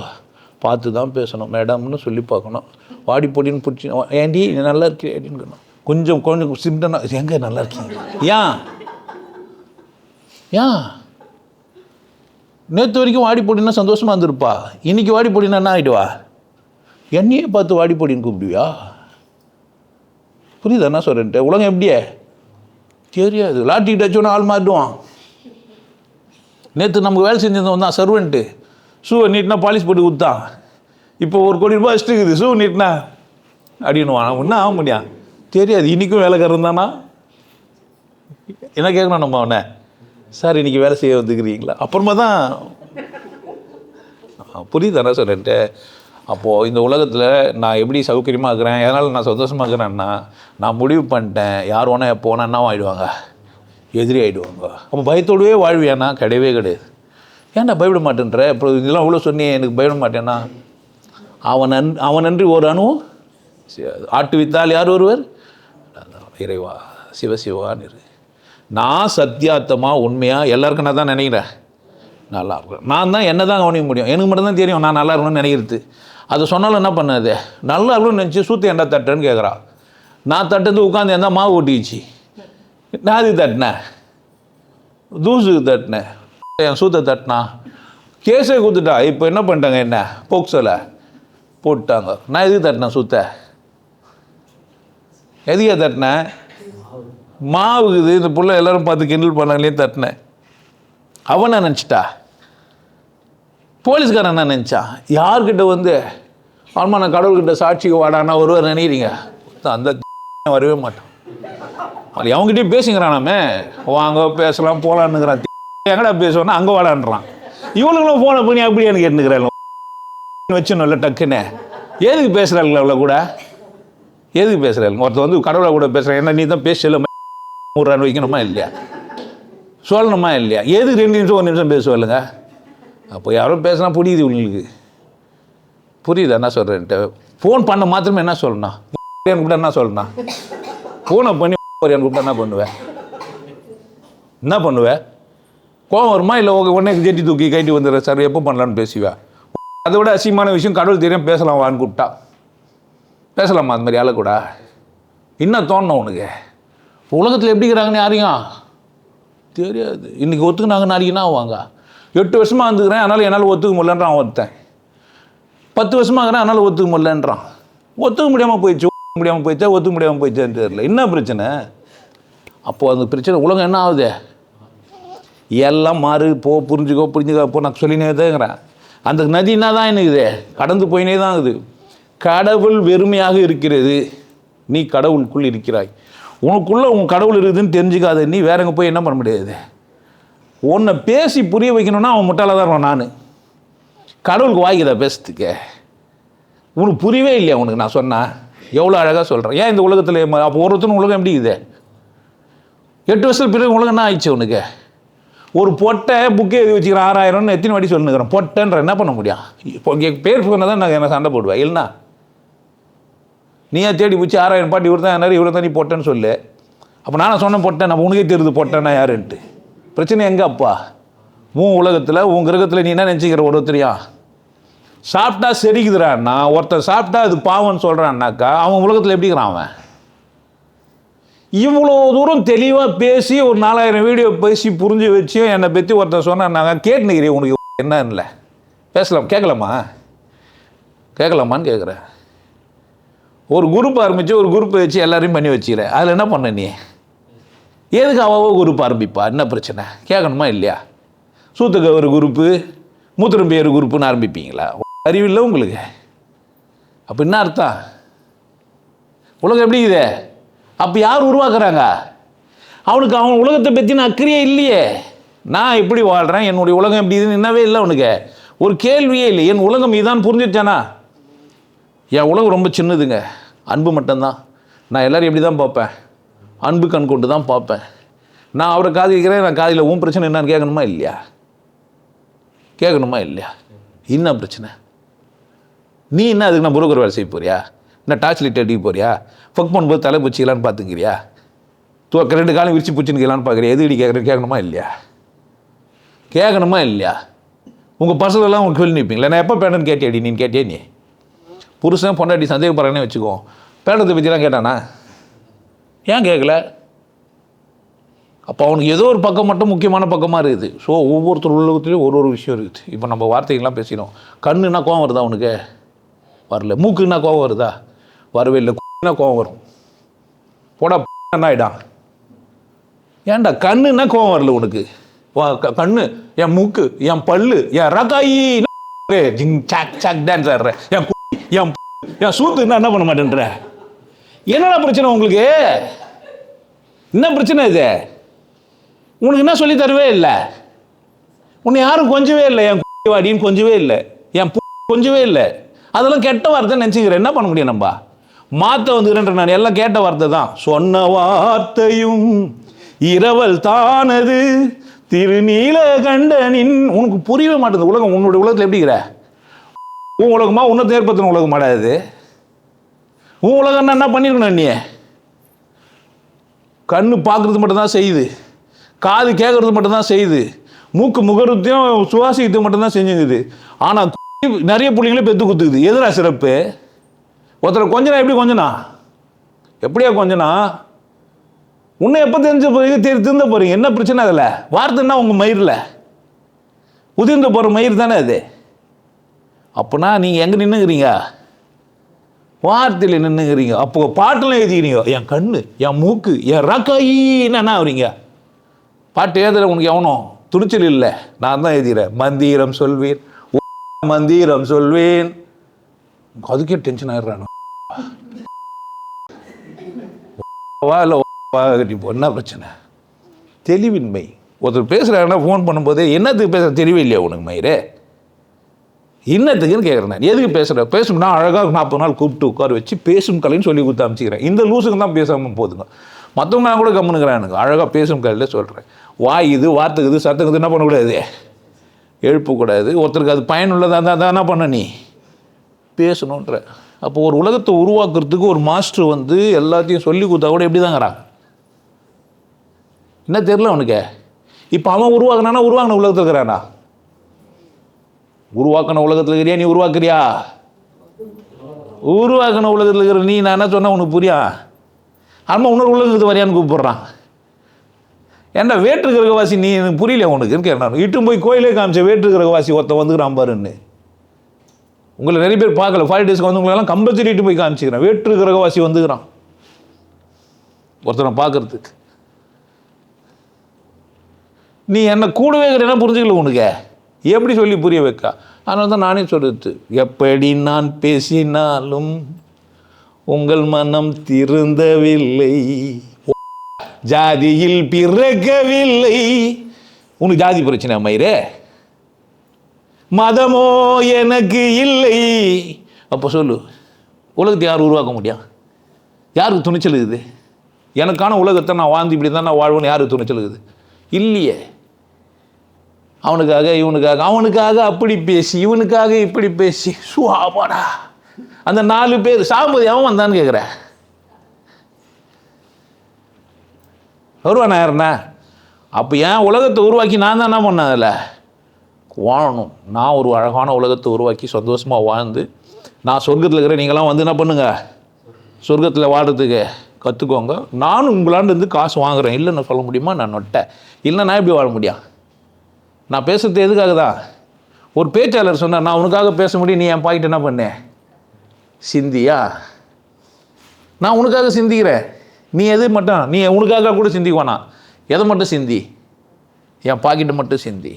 பார்த்து தான் பேசணும். மேடம்னு சொல்லி பார்க்கணும். வாடி பொடின்னு பிடிச்சி, ஏண்டி நீ நல்லா இருக்கே அப்படின்னு கொஞ்சம் கொஞ்சம் சிம்டனா, எங்கே நல்லா இருக்கீங்க, ஏன் நேற்று வரைக்கும் வாடி பொடினா சந்தோஷமாக இருந்திருப்பா, இன்றைக்கி வாடி பொடினா என்ன ஆகிடுவா? என்னையே பார்த்து வாடி பொடின்னு கூப்பிடுவியா? புரியுதா என்ன சொல்கிறேன்ட்டு? உலகம் எப்படியே தெரியாது. லாட்டிக்கிட்டு வச்சோன்னா ஆள் மாறிடுவான். நேற்று நமக்கு வேலை செஞ்சிருந்தவன் தான் சர்வெண்ட்டு, ஷூவை நீட்னா பாலிஷ் போட்டு கொடுத்தான். இப்போ ₹1 கோடி வச்சுட்டு இருக்குது, ஷூ நீட்னா அப்படின்னுவான். ஒன்றும் ஆக முடியாது. தெரியாது. இன்றைக்கும் வேலைக்காரன் தானா? என்ன கேட்கணும் நம்ம அவனை, சார் இன்றைக்கி வேலை செய்ய வந்துக்கிறீங்களா? அப்புறமா தான் புரியுதானே சொல்கிறேன்ட்டு. அப்போது இந்த உலகத்தில் நான் எப்படி சௌகரியமாக இருக்கிறேன், எதனால் நான் சந்தோஷமாக இருக்கிறேன்னா, நான் முடிவு பண்ணிட்டேன். யார் வேணால் எப்போ வேணால் என்ன ஆகிடுவாங்க, எதிரி ஆகிடுவாங்க. அப்போ பயத்தோடவே வாழ்வியானா? கிடையவே கிடையாது. ஏன்டா பயப்பட மாட்டேன்ற? இப்போ இதெல்லாம் இவ்வளோ சொன்னி எனக்கு பயப்பட மாட்டேன்னா, அவனன்றி ஒரு அணுவும் ஆட்டு வித்தால் யார் ஒருவர்? இறைவா சிவசிவான்னு இரு. நான் சத்தியார்த்தமாக உண்மையாக எல்லாருக்கும் நான் தான் நினைக்கிறேன் நல்லா இருக்கேன். நான் தான் என்ன தான் கவனிக்க முடியும். எனக்கு மட்டும் தான் தெரியும் நான் நல்லா இருக்கணும்னு நினைக்கிறது. அதை சொன்னாலும் என்ன பண்ணாது, நல்லா இருக்கணும்னு நினச்சி சூத்து ஏன்டா தட்டுன்னு கேட்குறா. நான் தட்டுறது உட்காந்து எந்த மாவு ஓட்டிச்சு, நான் இது தட்டினேன், தூசுக்கு தட்டினேன், என் சூத்தை தட்டினா கேஸே கொடுத்துட்டா. இப்போ என்ன பண்ணிட்டாங்க, என்ன போக்சோல போட்டாங்க. நான் எதுக்கு தட்டினேன் சூத்தை? எதுக்கே தட்டினேன்? மாவுக்குது இந்த புள்ள எல்லோரும் பார்த்து கிண்டல் பண்ணாங்களே தட்டினேன். அவன் என்ன நினச்சிட்டா, போலீஸ்காரன் என்ன நினச்சான்? யார்கிட்ட வந்து ஆமா நான் கடவுள்கிட்ட சாட்சிக்கு வாடானா ஒருவர் நினைக்கிறீங்க? அந்த வரவே மாட்டான். அது அவங்ககிட்டயும் பேசுங்கிறானாமே, வாங்க பேசலாம் போகலான்னுங்கிறான். எங்கடா பேசுவோன்னா அங்கே வாடான்றான். இவனுங்களும் ஃபோனை பண்ணி அப்படியே கேட்டுக்கிறாங்க வச்சுன்னு இல்லை டக்குன்னு. எதுக்கு பேசுகிறாங்களா அவ்வளோ கூட? எதுக்கு பேசுகிறாங்க? ஒருத்தர் வந்து கடவுளை கூட பேசுகிறேன், என்ன நீ தான் பேசல ரூபா வைக்கணுமா இல்லையா, சொல்லணுமா இல்லையா? எதுக்கு 2 நிமிஷம் 1 நிமிஷம் பேசுவாளுங்க? அப்போ யாரும் பேசினா புரியுது உங்களுக்கு, புரியுது என்ன சொல்கிறேன்ட்டு. ஃபோன் பண்ண மாத்திரமே என்ன சொல்லணும், கூப்பிட்டா என்ன சொல்லணும்? ஃபோனை பண்ணி கூப்பிட்டா என்ன பண்ணுவேன்? என்ன பண்ணுவேன்? கோவம் வருமா இல்லை உடனே ஜெட்டி தூக்கி கைட்டி வந்துடுற சார் எப்போ பண்ணலான்னு பேசுவேன். அதை விட அசிங்கமான விஷயம் கடவுள் தெரியும் பேசலாம் வான்னு கூப்பிட்டா பேசலாமா? அந்த மாதிரி ஆளை கூட என்ன தோணும் உனக்கு? உலகத்தில் எப்படி இருக்கிறாங்கன்னு யாரையும் தெரியாது. இன்றைக்கி ஒத்துக்குனாங்க நாளைக்கு என்ன ஆவாங்க? 8 வருஷமாக வந்துக்கிறேன் அதனால் என்னால் ஒத்துக்க முடியலன்றான் ஒருத்தன். 10 வருஷமாக இருக்கிறேன் அதனால் ஒத்துக்க முடியலன்றான். ஒத்துக்க முடியாமல் போயிடுச்சு, ஒத்துக்க முடியாமல் போயிடுச்சான்னு தெரியல. என்ன பிரச்சனை? அப்போது அந்த பிரச்சனை உலகம் என்ன ஆகுது? எல்லாம் மாறு போ, புரிஞ்சுக்கோ அப்போ நான் சொல்லினே தான்ங்கிறேன். அந்த நதினா தான் எனக்குது கடந்து போயினே தான் இருக்குது. கடவுள் வெறுமையாக இருக்கிறது, நீ கடவுளுக்குள் இருக்கிறாய். உனக்குள்ளே உன் கடவுள் இருக்குதுன்னு தெரிஞ்சுக்காத நீ வேற எங்கே போய் என்ன பண்ண முடியாது. உன்னை பேசி புரிய வைக்கணும்னா அவன் முட்டாளாக தான் இருவான். நான் கடவுளுக்கு வாய்க்குதா பேசுறதுக்கு? உனக்கு புரியவே இல்லையா உனக்கு நான் சொன்னேன்? எவ்வளோ அழகாக சொல்கிறேன். ஏன் இந்த உலகத்தில் அப்போ ஒருத்தனும் உலகம் எப்படி இருக்குது? 8 வருஷத்துக்கு பிறகு உலகம் என்ன ஆயிடுச்சு உனக்கு? ஒரு பொட்டை புக்கே எழுதி வச்சுக்கிறேன் 6000 எத்தனை வாட்டி சொல்லுங்கிறேன். பொட்டைன்ற என்ன பண்ண முடியும்? இப்போ பேர் சொன்னால் தான் நான் என்ன சண்டை போடுவேன். இல்லைனா நீயே தேடி பிடிச்சி 6000 பாட்டி இவர் தான் யாரு, இவர் தான் நீ பொட்டேன்னு சொல்லு. அப்போ நானும் சொன்னேன் பொட்டேன், நம்ம உனக்கே தெரியுது பொட்டேன்னா யாருன்ட்டு. பிரச்சனை எங்கே அப்பா? உன் உலகத்தில் உன் கிரகத்தில் நீ என்ன நினச்சிக்கிற? ஒருத்தரையா சாப்பிட்டா செரிக்குதுறான்னா, ஒருத்தர் சாப்பிட்டா அது பாவம்னு சொல்கிறான்னாக்கா அவன் உலகத்தில் எப்படிங்கிறான் அவன்? இவ்வளோ தூரம் தெளிவாக பேசி ஒரு 4000 வீடியோ பேசி புரிஞ்சு வச்சு என்னை பற்றி ஒருத்தர் சொன்னாங்க கேட்டுனுக்கிறேன். உனக்கு என்ன இல்லை பேசலாம் கேட்கலாமான்னு கேட்குறேன். ஒரு குரூப் ஆரம்பித்து ஒரு குரூப்பை வச்சு எல்லாரையும் பண்ணி வச்சுக்கிறேன். அதில் என்ன பண்ண நீ? எதுக்கு அவ்வளோ குரூப் ஆரம்பிப்பா? என்ன பிரச்சனை? கேட்கணுமா இல்லையா? சூத்துக்கு ஒரு குரூப்பு, மூத்திரம் பேர் குரூப்புன்னு ஆரம்பிப்பீங்களா? அறிவில்லை உங்களுக்கு? அப்போ என்ன அர்த்தம்? உலகம் எப்படி ಇದೆ? அப்போ யார் உருவாக்குறாங்க? அவனுக்கு அவன் உலகத்தை பற்றின அக்கறையே இல்லையே. நான் எப்படி வாழ்கிறேன், என்னுடைய உலகம் எப்படி இதுன்னு என்னவே இல்லை அவனுக்கு. ஒரு கேள்வியே இல்லை. என் உலகம் இதான் புரிஞ்சிச்சானா? என் உலகம் ரொம்ப சின்னதுங்க, அன்பு மட்டும்தான். நான் எல்லோரும் எப்படி தான் பார்ப்பேன், அன்பு கண் கொண்டு தான் பார்ப்பேன். நான் அவரை காது கேட்குறேன், நான் காதில் உன் பிரச்சனை என்னன்னு கேட்கணுமா இல்லையா? கேட்கணுமா இல்லையா? என்ன பிரச்சனை? நீ என்ன அதுக்கு நான் புரோக்கர் வேலை செய்ய போறியா? என்ன டார்ச் லைட் அடிக்க போறியா? ஃபக் பண்ணும்போது தலை பிடிச்சிக்கலான்னு பார்த்துக்கிறியா? 2 காலம் விரிச்சு பிடிச்சின்னுக்கலான்னு பார்க்குறியா? எது இடி கேட்கணுமா இல்லையா? கேட்கணுமா இல்லையா? உங்கள் பர்சனெல்லாம் உங்கள் கேள்வி நிற்பீங்களா? நான் எப்போ பேண்டன்னு கேட்டியாடி? நீ கேட்டியா? நீ புருஷன் பொண்டாட்டி சந்தேகப்படுறாங்கன்னு வச்சுக்கோ, பேண்டத்தை பற்றிலாம் கேட்டானா? ஏன் கேட்கல? அப்போ அவனுக்கு ஏதோ ஒரு பக்கம் மட்டும் முக்கியமான பக்கமாக இருக்குது. ஸோ ஒவ்வொருத்தர் உலகத்துலேயும் ஒரு விஷயம் இருக்குது. இப்போ நம்ம வார்த்தைகள்லாம் பேசினோம். கண்ணுன்னா கோவம் வருதா அவனுக்கு? வரல. மூக்குன்னா கோவம் வருதா? வரவே இல்லை. கோவம் வரும். போடா என்ன ஆகிடா? ஏன்டா கண்ணுன்னா கோவம் வரல உனக்கு? கண்ணு, என் மூக்கு, என் பல்லு, என் ரகாயி ஜிங் சாக் சாக் டான்ஸ் ஆடுற, என் சூத்து என்ன பண்ண மாட்டேன்ற? என்னடா பிரச்சனை உங்களுக்கு? என்ன பிரச்சனை இது? உனக்கு என்ன சொல்லி தரவே இல்லை. உன்னை யாரும் கொஞ்சவே இல்லை. என் வாடின்னு கொஞ்சவே இல்லை. என் கொஞ்சவே இல்லை. அதெல்லாம் கெட்ட வார்த்தை நினச்சிக்கிறேன். என்ன பண்ண முடியும்? நம்ம மாற்ற வந்துக்கிறேன்ற நான் எல்லாம் கேட்ட வார்த்தை தான். சொன்ன வார்த்தையும் இரவல் தானது திருநீல கண்டனின். உனக்கு புரியவே மாட்டேது உலகம். உன்னுடைய உலகத்தில் எப்படிங்கிற? உன் உலகமா உன்னை ஏற்படுத்தின உலகம் மாடாது. உன் உலகம்னா என்ன பண்ணிருக்கணும்? நீ கண்ணு பார்க்குறது மட்டும்தான் செய்யுது, காது கேட்கறது மட்டும்தான் செய்யுது, மூக்கு முகரத்தையும் சுவாசிக்கிறது மட்டும்தான் செஞ்சுங்குது. ஆனால் நிறைய பிள்ளைங்களே பெற்று குத்துக்குது. எதிரா சிறப்பு? ஒருத்தரை கொஞ்சனா எப்படி கொஞ்சனா? எப்படியா கொஞ்சனா? உன்னை எப்போ தெரிஞ்ச போறீங்க? திருந்த போறீங்க? என்ன பிரச்சனை? அதில் வார்த்தைன்னா உங்கள் மயிரில் உதிர்ந்து போகிற மயிர் தானே அது. அப்போனா நீங்கள் எங்கே நின்றுக்கிறீங்க? வார்த்தையில் நின்றுக்கிறீங்க. அப்போ பாட்டெல்லாம் எழுதிக்கிறீங்க. என் கண்ணு, என் மூக்கு, என் ரக்காயின்னு என்ன ஆகுறீங்க? பாட்டு எழுதுற உனக்கு எவனும் துணிச்சல் இல்லை. நான் தான் எழுதுகிறேன். மந்திரம் சொல்வேன், மந்திரம் சொல்வேன். அதுக்கே டென்ஷன் ஆயிடுறானு. என்ன பிரச்சனை? தெளிவின்மை. ஒருத்தர் பேசுகிறாங்கன்னா ஃபோன் பண்ணும்போது என்னத்துக்கு பேசுகிற தெரியவே இல்லையா உனக்கு மயிரே? இன்னத்துக்குன்னு கேட்குறேன். நான் எதுக்கு பேசுகிறேன்? பேசணும்னா அழகாக 40 நாள் கூப்பிட்டு உட்கார வச்சு பேசும் கலைன்னு சொல்லி கொடுத்து அமைச்சிக்கிறேன். இந்த லூசுக்கு தான் பேசாமல் போதுங்க. மற்றவங்க நான் கூட கம்முனுக்கிறேன். எனக்கு அழகாக பேசும் கலையில் சொல்கிறேன். வாய் இது, வார்த்தைக்குது, சத்தங்குது என்ன பண்ணக்கூடாது? எழுப்பக்கூடாது. ஒருத்தருக்கு அது பயனுள்ளதாக தான் என்ன பண்ண? நீ பேசணுன்ற. அப்போ ஒரு உலகத்தை உருவாக்குறதுக்கு ஒரு மாஸ்டர் வந்து எல்லாத்தையும் சொல்லி கொடுத்தா கூட எப்படி தாங்கிறான்? என்ன தெரியல அவனுக்கு. இப்போ அவன் உருவாக்குனானா உருவாக்கின உலகத்தில் இருக்கிறானா? உருவாக்கின உலகத்தில் இருக்கிறியா? நீ உருவாக்குறியா? உருவாக்கின உலகத்தில் இருக்கிற நீ நான் என்ன சொன்னால் உனக்கு புரியா? ஆமாம், இன்னொரு உலகத்துக்கு வரையான்னு கூப்பிட்றான். ஏன்டா வேற்று கிரகவாசி நீ எனக்கு புரியல உனக்குன்னு கேட்கணும். இட்டும் போய் கோயிலே காமிச்ச வேற்று கிரகவாசி ஒருத்தன் வந்துக்கிறான் பாருன்னு. உங்களை நிறைய பேர் பார்க்கல. 5 டேஸ்க்கு வந்து உங்களெல்லாம் கம்பல்சரி இட்டு போய் காமிச்சிக்கிறேன். வேற்று கிரகவாசி வந்துக்கிறான் ஒருத்தனை பார்க்கறதுக்கு. நீ என்ன கூடவே இருக்கிற புரிஞ்சுக்கல உனக்கு. எப்படி சொல்லி புரிய வைக்க? அதனால தான் நானே சொல்றது, எப்படி நான் பேசினாலும் உங்கள் மனம் திருந்தவில்லை, ஜாதியில் பிறக்கவில்லை. உனக்கு ஜாதி பிரச்சனை மயிரே? மதமோ எனக்கு இல்லை. அப்போ சொல்லு, உலகத்தை யார் உருவாக்க முடியும்? யாருக்கு துணிச்சல் இருக்குது? எனக்கான உலகத்தை நான் வாழ்ந்து இப்படி தான் நான் வாழ்வேன்னு யாருக்கு துணிச்சல் இருக்குது? இல்லையே. அவனுக்காக இவனுக்காக, அவனுக்காக அப்படி பேசி, இவனுக்காக இப்படி பேசி, சுவாபாடா அந்த 4 பேர் சாகும்போது எவன் வந்தான்னு கேட்குற? வருவானா யாருண்ணா? அப்போ ஏன் உலகத்தை உருவாக்கி நான் தான் என்ன பண்ணேன்? அதில் வாழணும். நான் ஒரு அழகான உலகத்தை உருவாக்கி சந்தோஷமாக வாழ்ந்து, நான் சொர்க்கத்தில் இருக்கிறேன். நீங்களாம் வந்து என்ன பண்ணுங்க, சொர்க்கத்தில் வாழ்கிறதுக்கு கற்றுக்கோங்க. நானும் உங்களாண்டு இருந்து காசு வாங்குகிறேன். இல்லைன்னு சொல்ல முடியுமா? நான் நொட்டை இல்லை. நான் எப்படி வாழ முடியும்? நான் பேசுகிறது எதுக்காக தான்? ஒரு பேச்சாளர் சொன்னார், நான் உனக்காக பேச முடியும், நீ என் பாக்கிட்ட என்ன பண்ணேன்? சிந்தியா? நான் உனக்காக சிந்திக்கிறேன். நீ எது மட்டும், நீ உனக்காக கூட சிந்திக்குவானா? எதை மட்டும் சிந்தி? என் பாக்கெட்டை மட்டும் சிந்தி.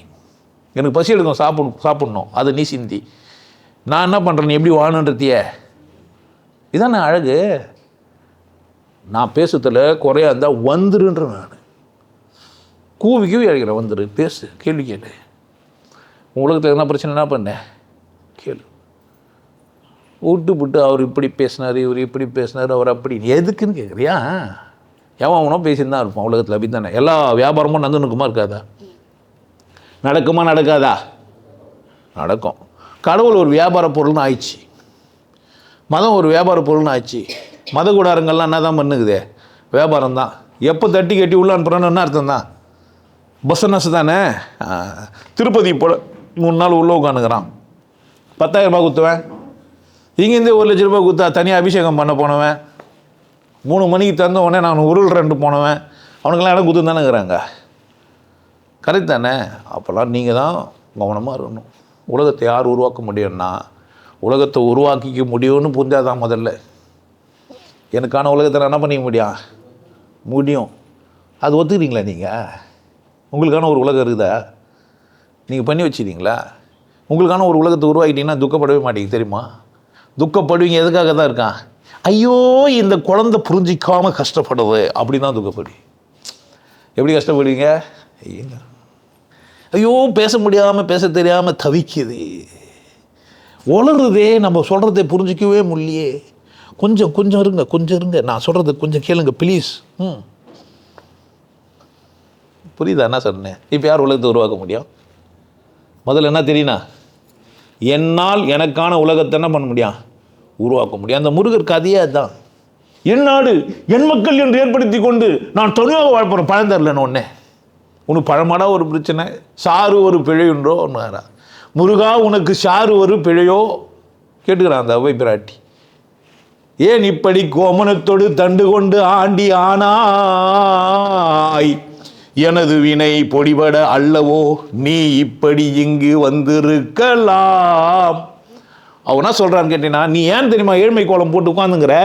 எனக்கு பசி எடுக்கும், சாப்பிட்ணும், அதை நீ சிந்தி. நான் என்ன பண்ணுறேன், நீ எப்படி வாழணுன்றதிய? இதான் நான் அழகு. நான் பேசுறதுல குறையா இருந்தால் வந்துருன்ற. நான் கூவி அழைக்கிறேன், வந்துரு, பேசு, கேள்வி கேளு. உலகத்தில் என்ன பிரச்சனை என்ன பண்ண கேளு. விட்டு அவர் இப்படி பேசினார், இவர் இப்படி பேசினார், அவர் அப்படி. எதுக்குன்னு கேட்குறியா? எவன் அவனோ பேசின்னு தான் இருப்பான் உலகத்தில். அப்படி தானே எல்லா வியாபாரமும் நந்தனுக்குமா இருக்காதா? நடக்குமா நடக்காதா? நடக்கும். கடவுள் ஒரு வியாபார பொருள்னு ஆயிடுச்சு, மதம் ஒரு வியாபார பொருள்னு ஆயிடுச்சு. மத கூடாரங்கள்லாம் என்ன தான் பண்ணுக்குது? வியாபாரம் தான். எப்போ தட்டி கட்டி உள்ள அனுப்புகிறான்னு என்ன அர்த்தம் தான்? பிஸ்னஸ் தானே. திருப்பதி போல 3 நாள் உள்ளே உட்காந்துக்கிறான், 10,000 ரூபாய் குத்துவேன். இங்கேருந்து 1 லட்ச ரூபாய் குத்தா தனியாக அபிஷேகம் பண்ண போனவன், 3 மணிக்கு தந்த உடனே நான் உருள் 2 போனவன், அவனுக்கெல்லாம் இடம் குத்து தானேங்கிறாங்க. கரெக்ட் தானே? அப்போல்லாம் நீங்கள் தான் கவனமாக இருக்கணும். உலகத்தை யார் உருவாக்க முடியும்னா, உலகத்தை உருவாக்கிக்க முடியும்னு புரிஞ்சாதான் முதல்ல. எனக்கான உலகத்தை நான் என்ன பண்ணிக்க முடியும்? அது ஒத்துக்கிறீங்களா? நீங்கள் உங்களுக்கான ஒரு உலகம் இருக்குதா? நீங்கள் பண்ணி வச்சுக்கிறீங்களா? உங்களுக்கான ஒரு உலகத்தை உருவாக்கிட்டீங்கன்னா துக்கப்படவே மாட்டீங்க, தெரியுமா? துக்கப்படுவீங்க. எதுக்காக தான் இருக்கான்? ஐயோ இந்த குழந்தை புரிஞ்சிக்காமல் கஷ்டப்படுது அப்படி தான் துக்கப்படுவீங்க. எப்படி கஷ்டப்படுவீங்க? ஐயோ பேச முடியாமல், பேச தெரியாமல் தவிக்குது, உளருதே, நம்ம சொல்கிறத புரிஞ்சிக்கவே முடியலையே. கொஞ்சம் இருங்க, நான் சொல்கிறது கொஞ்சம் கேளுங்க ப்ளீஸ். புரியுதா என்ன சொன்னேன்? இப்போ யார் உலகத்தை உருவாக்க முடியும்? முதல்ல என்ன தெரியுனா, என்னால் எனக்கான உலகத்தை என்ன பண்ண முடியும்? உருவாக்க முடியும். அந்த முருகர் கதையே அதுதான். என் நாடு என் மக்கள் என்று ஏற்படுத்தி கொண்டு நான் தனியாக வாழ்ப்போகிறேன். பழம் தரலன்னு ஒன்னே உனக்கு பழமாடா ஒரு பிரச்சனை, சாறு ஒரு பிழையுன்றோ ஒன்று. முருகா உனக்கு சாறு ஒரு பிழையோ கேட்டுக்கிறான் அந்த அவை பிராட்டி. ஏன் இப்படி கோமனத்தோடு தண்டு கொண்டு ஆண்டி ஆனாய், எனது வினை பொடிபட அல்லவோ நீ இப்படி இங்கு வந்திருக்கலாம். அவனா சொல்கிறான்னு கேட்டீங்கன்னா, நீ ஏன் தெரியுமா ஏழ்மை கோலம் போட்டு உட்காந்துங்கிற?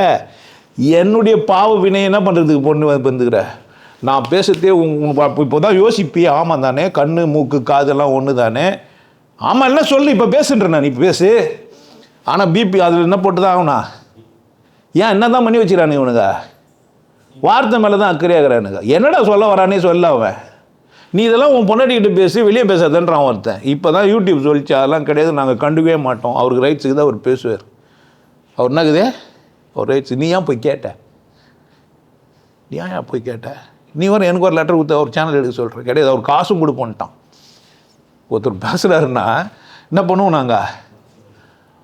என்னுடைய பாவ வினை என்ன பண்ணுறதுக்கு பொண்ணு வந்துக்கிற? நான் பேசுறதே இப்போ தான் யோசிப்பி. ஆமாம் தானே, கண்ணு மூக்கு காதெல்லாம் ஒன்று தானே. ஆமாம் என்ன சொல்லு, இப்போ பேசுன்றேன் நான், இப்போ பேசு. ஆனால் பிபி அதில் என்ன போட்டு தான் ஆகுனா? ஏன் என்ன தான் பண்ணி வச்சுக்கிறானுங்க இவனுங்க? வார்த்தை மேலே தான் அக்கறையாகிறானுங்க. என்னடா சொல்ல வரானே சொல்ல அவன். நீ இதெல்லாம் உன் பொண்டாட்டிக்கிட்ட பேசி வெளியே பேசாதன்றான் ஒருத்தன். இப்போ தான் யூடியூப் சொல்லிச்சு, அதெல்லாம் கிடையாது, நாங்கள் கண்டுக்கவே மாட்டோம். அவருக்கு ரைட்ஸுக்கு தான் அவர் பேசுவார். அவர் என்னக்குதே அவர் ரைட்ஸ். நீ ஏன் போய் கேட்ட? நீ வர எனக்கு ஒரு லெட்டர் கொடுத்து அவர் சேனல் எடுக்க சொல்கிறேன். கிடையாது, அவர் காசும் கொடுப்போன்ட்டான். ஒருத்தர் பேசுகிறாருன்னா என்ன பண்ணுவோம் நாங்கள்?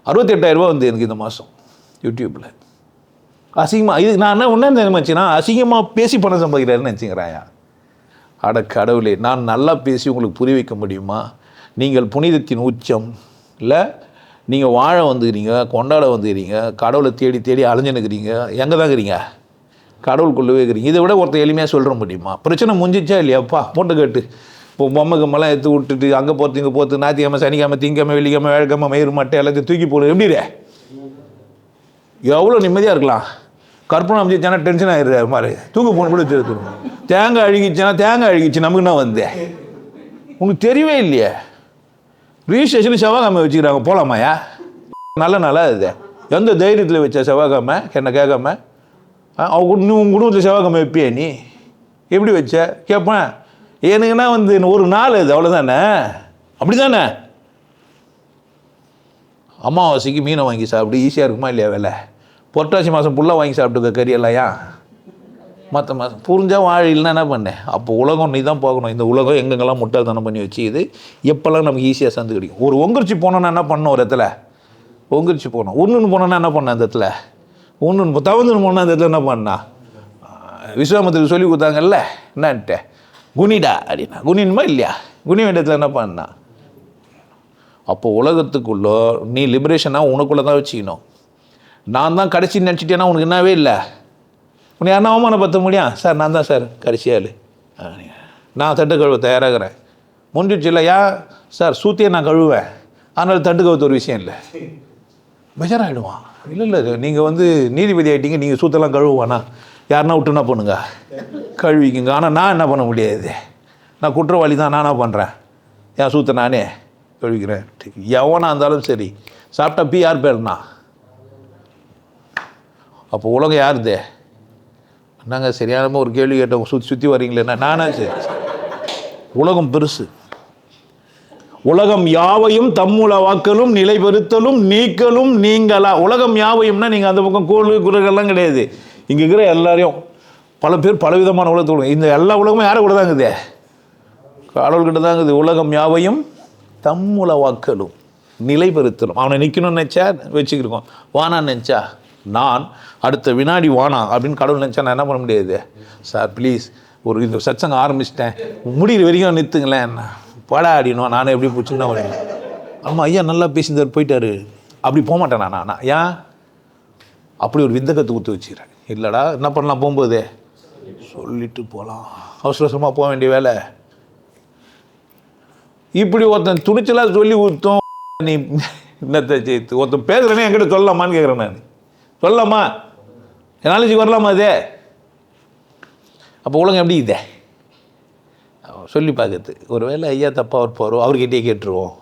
68,000 ரூபா வந்து எனக்கு இந்த மாதம் யூடியூப்பில். அசிங்கமாக இது நான் என்ன ஒன்றே நினைச்சுன்னா, அசிங்கமாக பேசி பணம் சம்பாதிக்கிறாருன்னு நினச்சிங்கிறாயா? அட கடவுளே, நான் நல்லா பேசி உங்களுக்கு புரிய வைக்க முடியுமா? நீங்கள் புனிதத்தின் உச்சம் இல்லை, நீங்கள் வாழ வந்துக்கிறீங்க, கொண்டாட வந்துக்கிறீங்க, கடவுளை தேடி தேடி அலைஞ்சுன்னுக்கிறீங்க. எங்கே தான் இருக்கிறீங்க? கடவுளுக்குள்ளவே இருக்கிறீங்க. இதை விட ஒருத்தர் எளிமையாக சொல்கிற முடியுமா? பிரச்சனை முடிஞ்சிச்சா இல்லையாப்பா? போட்டு கேட்டு இப்போ பொம்மை கம்மெல்லாம் எடுத்து விட்டுட்டு அங்கே போகிறது இங்கே போகிறது, ஞாயிற்றுக்கிழமை சனிக்கிழமை திங்கக்கிழமை வெள்ளிக்கிழமை வேலைக்கிழமை மயிறு மட்டை எல்லாத்தையும் தூக்கி போடு. எப்படிடே எவ்வளோ நிம்மதியாக இருக்கலாம்? கற்பனை அமைச்சிச்சானா டென்ஷன் ஆகிடுற மாதிரி தூக்கு போன கூட தெரிஞ்சுக்கணும். தேங்காய் அழுகிச்சு நமக்கு என்ன வந்தேன்? உனக்கு தெரியவே இல்லையே. ரிஜிஸ்ட்ரேஷன் செவ்வாய்க்கிழமை வச்சுக்கிறாங்க, போகலாமாயா? நல்ல நாளா இது? எந்த தைரியத்தில் வச்ச செவ்வாய்க்கிழமை என்ன கேட்காம? நீ உன் குடும்பத்தில் செவ்வாய்க்கிழமை வைப்பியா? நீ எப்படி வச்ச கேட்பேன். எனக்குன்னா வந்து ஒரு நாள் இது அவ்வளோதானே, அப்படி தானே? அமாவாசைக்கு மீனை வாங்கி சாப்பிட்டு ஈஸியாக இருக்குமா இல்லையா வேலை? புரட்டாசி மாதம் ஃபுல்லாக வாங்கி சாப்பிட்டுக்க கறியெல்லாம் ஏன்? மற்ற மாதம் புரிஞ்சால் வாழ இல்லைன்னா என்ன பண்ணேன்? அப்போ உலகம் நீ தான் போகணும். இந்த உலகம் எங்கெங்கெல்லாம் முட்டாள்தனம் பண்ணி வச்சு இது எப்போல்லாம் நமக்கு ஈஸியாக சந்து கிடைக்கும். ஒரு ஒங்கரிச்சி போனோன்னா என்ன பண்ணோம்? ஒரு இடத்துல ஒங்கரிச்சி போனோம். ஒன்றுன்னு போனோன்னா என்ன பண்ணேன்? அந்த இடத்துல ஒன்று தவந்துன்னு போனால் அந்த இடத்துல என்ன பண்ணா? விஸ்வாமத்துக்கு சொல்லி கொடுத்தாங்கல்ல, என்னன்ட்டு குனிடா அப்படின்னா குனின்மா இல்லையா? குனி வேண்டியத்தில் என்ன பண்ணா? அப்போ உலகத்துக்குள்ளே நீ லிபரேஷனாக உனக்குள்ளே தான் வச்சுக்கணும். நான் தான் கடைசி நினச்சிட்டேன்னா உனக்கு என்னவே இல்லை. உன்னை யாருன்னா அவமானப்படுத்த முடியும்? சார் நான் தான் சார் கடைசியாள், நான் தட்டு கழுவ தயாராகிறேன். முடிஞ்சிடுச்சு இல்லை? யா சார் சூத்தியை நான் கழுவேன், அதனால் தட்டு கழுவத்து ஒரு விஷயம் இல்லை. பெஜாராகிடுவான். இல்லை நீங்கள் வந்து நீதிபதி ஆகிட்டீங்க, நீங்கள் சூத்தெல்லாம் கழுவுவானா? யாருன்னா விட்டுனா பண்ணுங்க, கழுவிக்குங்க. ஆனால் நான் என்ன பண்ண முடியாது, நான் குற்றவாளி தான். நான் என்ன பண்ணுறேன்? என் சூத்தை நானே கழுவிக்கிறேன். எவனா இருந்தாலும் சரி, சாப்பிட்டா பி யார் பேருண்ணா? அப்போ உலகம் யாருதே? நாங்கள் சரியான ஒரு கேள்வி கேட்டோம், சுற்றி வரீங்களேண்ணா? நானா சரி, உலகம் பெருசு. உலகம் யாவையும் தம்முளவாக்கலும் நிலைபெறுத்தலும் நீக்கலும் நீங்களா. உலகம் யாவையும்னா நீங்கள் அந்த பக்கம் கோள் குறைகள்லாம் கிடையாது. இங்கே இருக்கிற எல்லாரையும் பல பேர் பலவிதமான உலகத்தோடு, இந்த எல்லா உலகமும் யாரை கூட தாங்குது? கடவுள்கிட்ட தாங்குது. உலகம் யாவையும் தம்முளவாக்கலும் நிலைபெறுத்தலும். அவனை நிற்கணும்னு நினச்சா வச்சுக்கிருக்கோம், வானான்னு நினச்சா நான் அடுத்த வினாடி வானா அப்படின்னு கடவுள் நினச்சா நான் என்ன பண்ண முடியாது. சார் ப்ளீஸ் ஒரு இந்த சச்சங்க ஆரம்பிச்சிட்டேன், முடிகிற வரைக்கும் நிறுத்துங்களேன், படா அடினோம். நானே எப்படி பிடிச்சுன்னா வரேன். ஆமாம் ஐயா நல்லா பேசியிருந்தார் போயிட்டாரு, அப்படி போக மாட்டேன் நான். ஏன் அப்படி ஒரு வித்தை கற்று கொடுத்து வச்சுக்கிறேன். இல்லைடா என்ன பண்ணலாம், போகும்போதே சொல்லிட்டு போகலாம், அவசர அவசரமாக போக வேண்டிய வேலை. இப்படி ஒருத்தன் துணிச்சலாக சொல்லி கொடுத்தோம். நீ என்னத்தை சேர்த்து ஒருத்தன் பேசுகிறேனே என்கிட்ட சொல்லலாமான்னு கேட்குறேன். நான் சொல்லலாமா, என் நாலேஜுக்கு வரலாமா அதே? அப்போ உலகம் எப்படி இதே சொல்லி பார்க்கறது. ஒரு வேளை ஐயா தப்பாக இருப்பாரோ, அவர்கிட்டே கேட்டுருவோம்.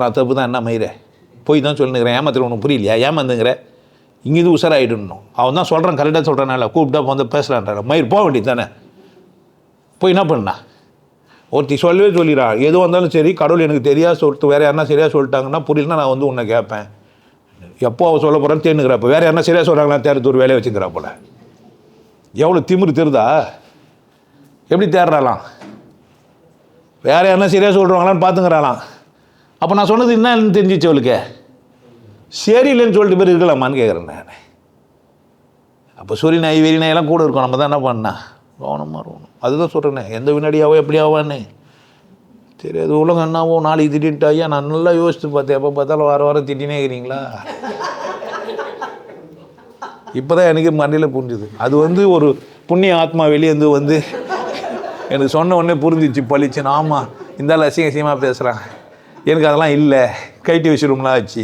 நான் தப்பு தான் என்ன மயிரை போய் தான் சொல்லுங்கிறேன், ஏமாத்திர உனக்கு புரியலையா, ஏமாந்துங்கிற இங்கேருந்து உஷாராகிடணும். அவன் தான் சொல்கிறான், கரெக்டாக சொல்கிறானால கூப்பிட்டா வந்து பேசுகிறான்றான். மயிர் போக வேண்டியது தானே, போய் என்ன பண்ணா? ஒருத்தி சொல்லவே சொல்லிடுறான், எது வந்தாலும் சரி கடவுள் எனக்கு தெரியாது சொல்லிட்டு வேறு யாருன்னா சரியாக சொல்லிட்டாங்கன்னா புரியலன்னா நான் வந்து உன்னை கேட்பேன். எப்போ அவள் சொல்ல போகிறான்னு தேர்ந்துக்கிறப்ப வேறு யாருன்னா சரியாக சொல்கிறாங்களா தேர்றது ஒரு வேலையை வச்சுக்கிறா போல. எவ்வளோ திமிரு தெரிதா, எப்படி தேடுறாலாம், வேறு யாருன்னா சரியாக சொல்கிறாங்களான்னு பார்த்துங்கிறாலாம். அப்போ நான் சொன்னது என்னன்னு தெரிஞ்சிச்சு அவளுக்கு, சரி இல்லைன்னு சொல்லிட்டு பேர் இருக்கலாமான்னு கேட்குறேன் நான். அப்போ சூரிய நாய் வெறி நாயெல்லாம் கூட இருக்கும், நம்ம தான் என்ன பண்ணா கவனமாக இருக்கணும். அதுதான் சொல்கிறேனே, எந்த வினாடியாவோ எப்படி ஆவான்னு தெரியாது. உலகம் என்னாவோ நாளைக்கு திட்டின்ட்டு ஐயா நான் நல்லா யோசித்து பார்த்தேன், எப்போ பார்த்தாலும் வாரம் திட்டினே இருக்கிறீங்களா. இப்போ தான் எனக்கு மண்டையில் புரிஞ்சுது. அது வந்து ஒரு புண்ணிய ஆத்மா வெளியேந்து வந்து எனக்கு சொன்ன உடனே புரிஞ்சிச்சு, பழிச்சுன்னு. ஆமாம் இந்த அசிங்கமாக பேசுகிறான், எனக்கு அதெல்லாம் இல்லை, கைட்டி வச்சுரும்லாம் ஆச்சு.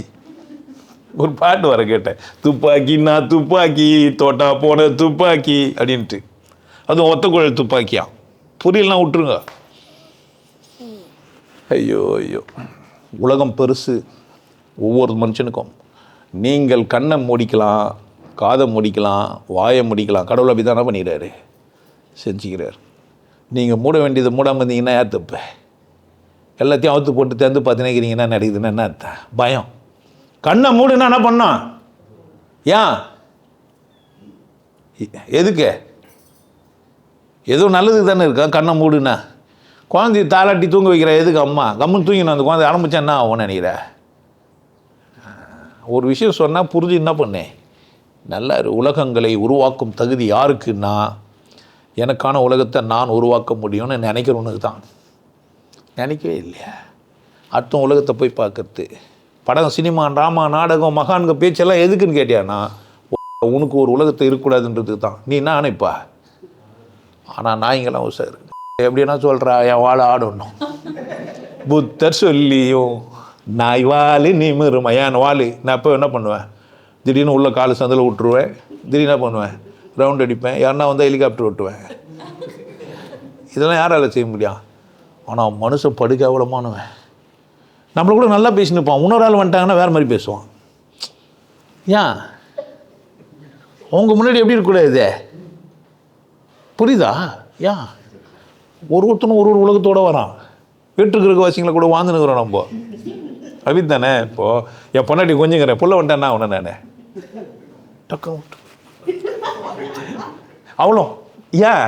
ஒரு பாட்டு வர கேட்டேன், துப்பாக்கி நான் துப்பாக்கி தோட்டா போன துப்பாக்கி அப்படின்ட்டு. அதுவும் ஒத்த குழல் துப்பாக்கியா, புரியலாம் விட்டுருங்க. ஐயோ ஐயோ, உலகம் பெருசு. ஒவ்வொரு மனுஷனுக்கும் நீங்கள் கண்ணை மூடிக்கலாம், காதை முடிக்கலாம், வாயை முடிக்கலாம். கடவுள் அப்படி தானே பண்ணிடுறாரு, செஞ்சுக்கிறார். நீங்கள் மூட வேண்டியதை மூடாமல் இருந்தீங்கன்னா யார் தப்பு? எல்லாத்தையும் அவுத்து போட்டு தேர்ந்து பார்த்துனேக்கிறீங்கன்னா நடக்குதுன்னா என்ன அர்த்தம்? பயம். கண்ணை மூடுன்னா என்ன பண்ணோம்? ஏன் எதுக்கு? ஏதோ நல்லதுக்கு தானே இருக்கா கண்ணை மூடுனா. குழந்தைய தாளாட்டி தூங்க வைக்கிற எதுக்கு அம்மா? கம்முன்னு தூங்கினா அந்த குழந்தை ஆரம்பிச்சா என்ன ஆகும்னு நினைக்கிற? ஒரு விஷயம் சொன்னால் புரிஞ்சு என்ன பண்ணேன், நல்ல உலகங்களை உருவாக்கும் தகுதி யாருக்குன்னா, எனக்கான உலகத்தை நான் உருவாக்க முடியும்னு நினைக்கிறவனுக்கு தான். நினைக்கவே இல்லையா? அடுத்த உலகத்தை போய் பார்க்கறது, படம், சினிமா, ட்ராமா, நாடகம், மகான்க பேச்செல்லாம் எதுக்குன்னு கேட்டியானா, உனக்கு ஒரு உலகத்தை இருக்கக்கூடாதுன்றது தான். நீ என்ன நினைப்பா? ஆனால் நாய்ங்களாம் சார் எப்படின்னா சொல்கிறா, என் வாழை ஆடணும். புத்தர் சொல்லியும் நாய் வாழு நிமிருமா, என் வாழு. நான் இப்போ என்ன பண்ணுவேன், திடீர்னு உள்ள காலு சந்தில் விட்டுருவேன், திடீர்னு என்ன பண்ணுவேன், ரவுண்ட் அடிப்பேன், யாருன்னா வந்து ஹெலிகாப்டர் விட்டுவேன். இதெல்லாம் யாரால் செய்ய முடியும்? ஆனால் மனுஷன் படுக்க அவ்வளோமானுவேன். நம்மளை கூட நல்லா பேசின்னு இருப்பான், இன்னொரு ஆள் வந்துட்டாங்கன்னா வேறு மாதிரி பேசுவான். ஏன் அவங்க முன்னாடி எப்படி இருக்கக்கூடாது? புரியுதா? ஏன் ஒருத்தனும் ஒரு உலகத்தோடு வரான், வீட்டுக்கு வாசிங்களை கூட வாழ்ந்துனுக்குறோம் நம்ம. அப்படி தானே? இப்போது என் பொன்னாட்டி கொஞ்சங்கிறேன், புள்ள வந்துட்டேன்னா அவனை நான் டக்கு அவ்வளோ. ஏன்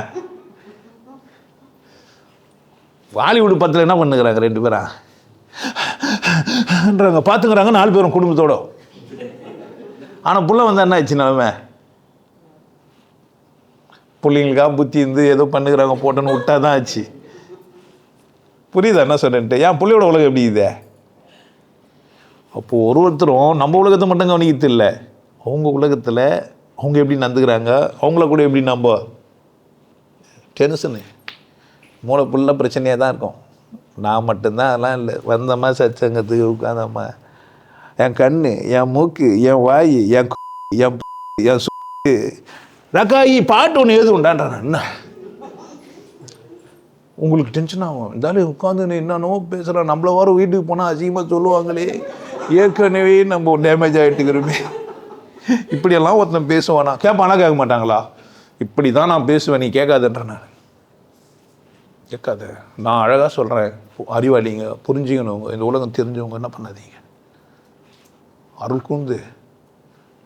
ஹாலிவுட் படத்தில் என்ன பண்ணுகிறாங்க, 2 பேரான்றாங்க பார்த்துக்கிறாங்க, 4 பேரும் குடும்பத்தோட. ஆனால் புள்ள வந்தால் என்ன ஆச்சு நிலமை? பிள்ளைங்களுக்காக புத்தி இருந்து ஏதோ பண்ணுகிறாங்க போட்டோன்னு விட்டா தான் ஆச்சு. புரியுதா என்ன சொல்லிட்டு? ஏன் பிள்ளையோட உலகம் எப்படி இதே? அப்போது ஒருத்தரும் நம்ம உலகத்தை மட்டும் கவனிக்கிறது இல்லை, அவங்க உலகத்தில் அவங்க எப்படி நடந்துக்கிறாங்க, அவங்கள கூட எப்படி நம்ம டென்ஷனு மூளை ஃபுல்லாக பிரச்சனையாக தான் இருக்கும். நான் மட்டும்தான் அதெல்லாம் இல்லை, வந்தம்மா சச்சங்கத்துக்கு உட்காந்தம்மா, என் கண், என் மூக்கு, என் வாய், என் என் ரக்காயி பாட்டு ஒன்று எது உண்டான்றான். என்ன உங்களுக்கு டென்ஷன் ஆகும், இருந்தாலும் உட்காந்து என்னென்னோ பேசுகிறான். நம்மள வர வீட்டுக்கு போனால் அதிகமாக சொல்லுவாங்களே, ஏற்கனவே நம்ம டேமேஜ் ஆகிட்டுக்கிறோமே. இப்படியெல்லாம் ஒருத்தன் பேசுவானா? கேட்பானா? கேட்க மாட்டாங்களா? இப்படி தான் நான் பேசுவேன், நீ கேட்காதுன்ற. நான் கேட்காத. நான் அழகாக சொல்கிறேன், அறிவாளிங்க புரிஞ்சுக்கணுங்க, இந்த உலகம் தெரிஞ்சவங்க என்ன பண்ணாதீங்க. அருள் கூந்து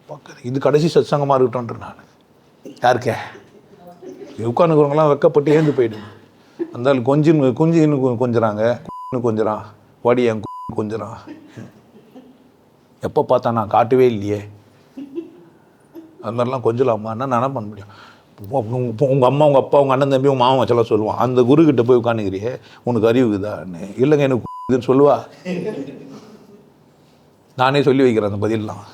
பார்க்குறது இது கடைசி சத்சங்கமாக இருக்கட்டும்ன்ற நான் யாருக்கே உட்காந்துக்கிறவங்களாம் வெக்கப்பட்டு ஏந்து போயிடுங்க. அந்த குஞ்சின்னு கொஞ்சறாங்க, கொஞ்சறான் வாடி என் கொஞ்சறான். எப்போ பார்த்தா நான் காட்டவே இல்லையே, அது மாதிரிலாம் கொஞ்சலாமான்னா நான் என்ன பண்ண முடியும்? உங்கள் அம்மா, உங்கள் அப்பா, உங்கள் அண்ணன், தம்பி, உங்கள் மாமா வச்செல்லாம் சொல்லுவான். அந்த குருக்கிட்ட போய் உட்காந்துக்கிறியே உனக்கு அறிவுக்குதான்னு. இல்லைங்க எனக்கு இதுன்னு சொல்லுவா. நானே சொல்லி வைக்கிறேன் அந்த பதிலெலாம்.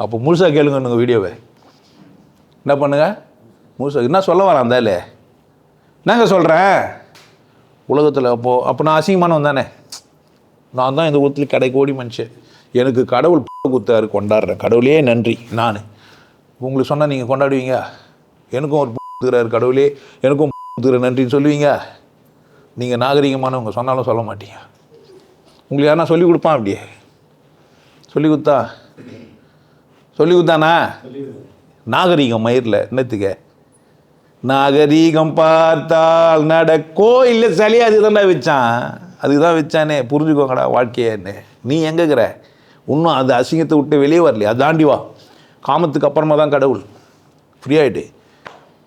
அப்போ முழுசாக கேளுங்க வீடியோவை. என்ன பண்ணுங்க முழுசாக என்ன சொல்ல வரேன் அந்த இல்லை என்னங்க சொல்கிறேன் உலகத்தில். அப்போ நான் அசிங்கமானவன் தானே. நான் தான் இந்த ஊரத்தில் கடை கோடி மனுஷன். எனக்கு கடவுள் குத்தாரு, கொண்டாடுறேன். கடவுளே நன்றி. நான் உங்களுக்கு சொன்னால் நீங்கள் கொண்டாடுவீங்க. எனக்கும் ஒரு குத்துக்கிறாரு கடவுளே, எனக்கும் குத்துக்கிற நன்றின்னு சொல்லுவீங்க. நீங்கள் நாகரிகமானவங்க சொன்னாலும் சொல்ல மாட்டீங்க. உங்களுக்கு யாரா சொல்லி கொடுப்பான்? அப்படியே சொல்லி கொடுத்தானா? நாகரிகம் மயிரில் என்னத்துக்க நாகரீகம் பார்த்தால் நடக்கோ இல்லை சளியா அதுதான் வச்சான். அதுக்கு தான் வச்சானே. புரிஞ்சுக்கோங்கடா வாழ்க்கையன்னு. நீ எங்கேக்கிற? இன்னும் அந்த அசிங்கத்தை விட்டு வெளியே வரலையே. அது தாண்டி வா. காமத்துக்கு அப்புறமா தான் கடவுள். ஃப்ரீ ஆகிட்டு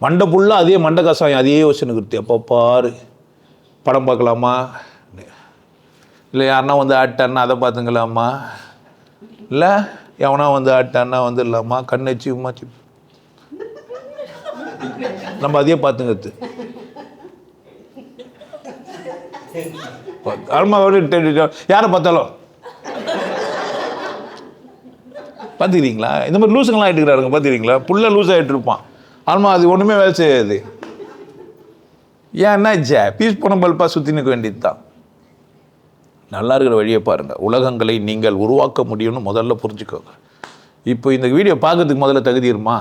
மண்டை ஃபுல்லாக அதே மண்டை கசாயம், அதே யோசனை கொடுத்து எப்போ பாரு படம் பார்க்கலாமா, இல்லை யாருன்னா வந்து ஆட்டான்னா அதை பார்த்துங்களாம்மா, இல்லை எவனா வந்து ஆட்டான்னா வந்து இல்லாமா கண் வச்சு உமாச்சு நம்ம அதையே பார்த்துங்கிறது. யாரை பார்த்தாலும் பார்த்துக்கிறீங்களா? இந்த மாதிரி லூசுங்களாம் ஆகிட்டுக்கிறாருங்க. பார்த்துக்கிறீங்களா? புள்ள லூஸ் ஆகிட்டு இருப்பான். ஆல்மா அது ஒன்றுமே வேலை செய்யாது. ஏன் என்னாச்சே? பீஸ் போன பல்பாக சுற்றி நிற்க வேண்டியது தான். நல்லா இருக்கிற வழியை பாருங்கள். உலகங்களை நீங்கள் உருவாக்க முடியும்னு முதல்ல புரிஞ்சுக்கோங்க. இப்போ இந்த வீடியோ பார்க்கறதுக்கு முதல்ல தகுதி இருமா?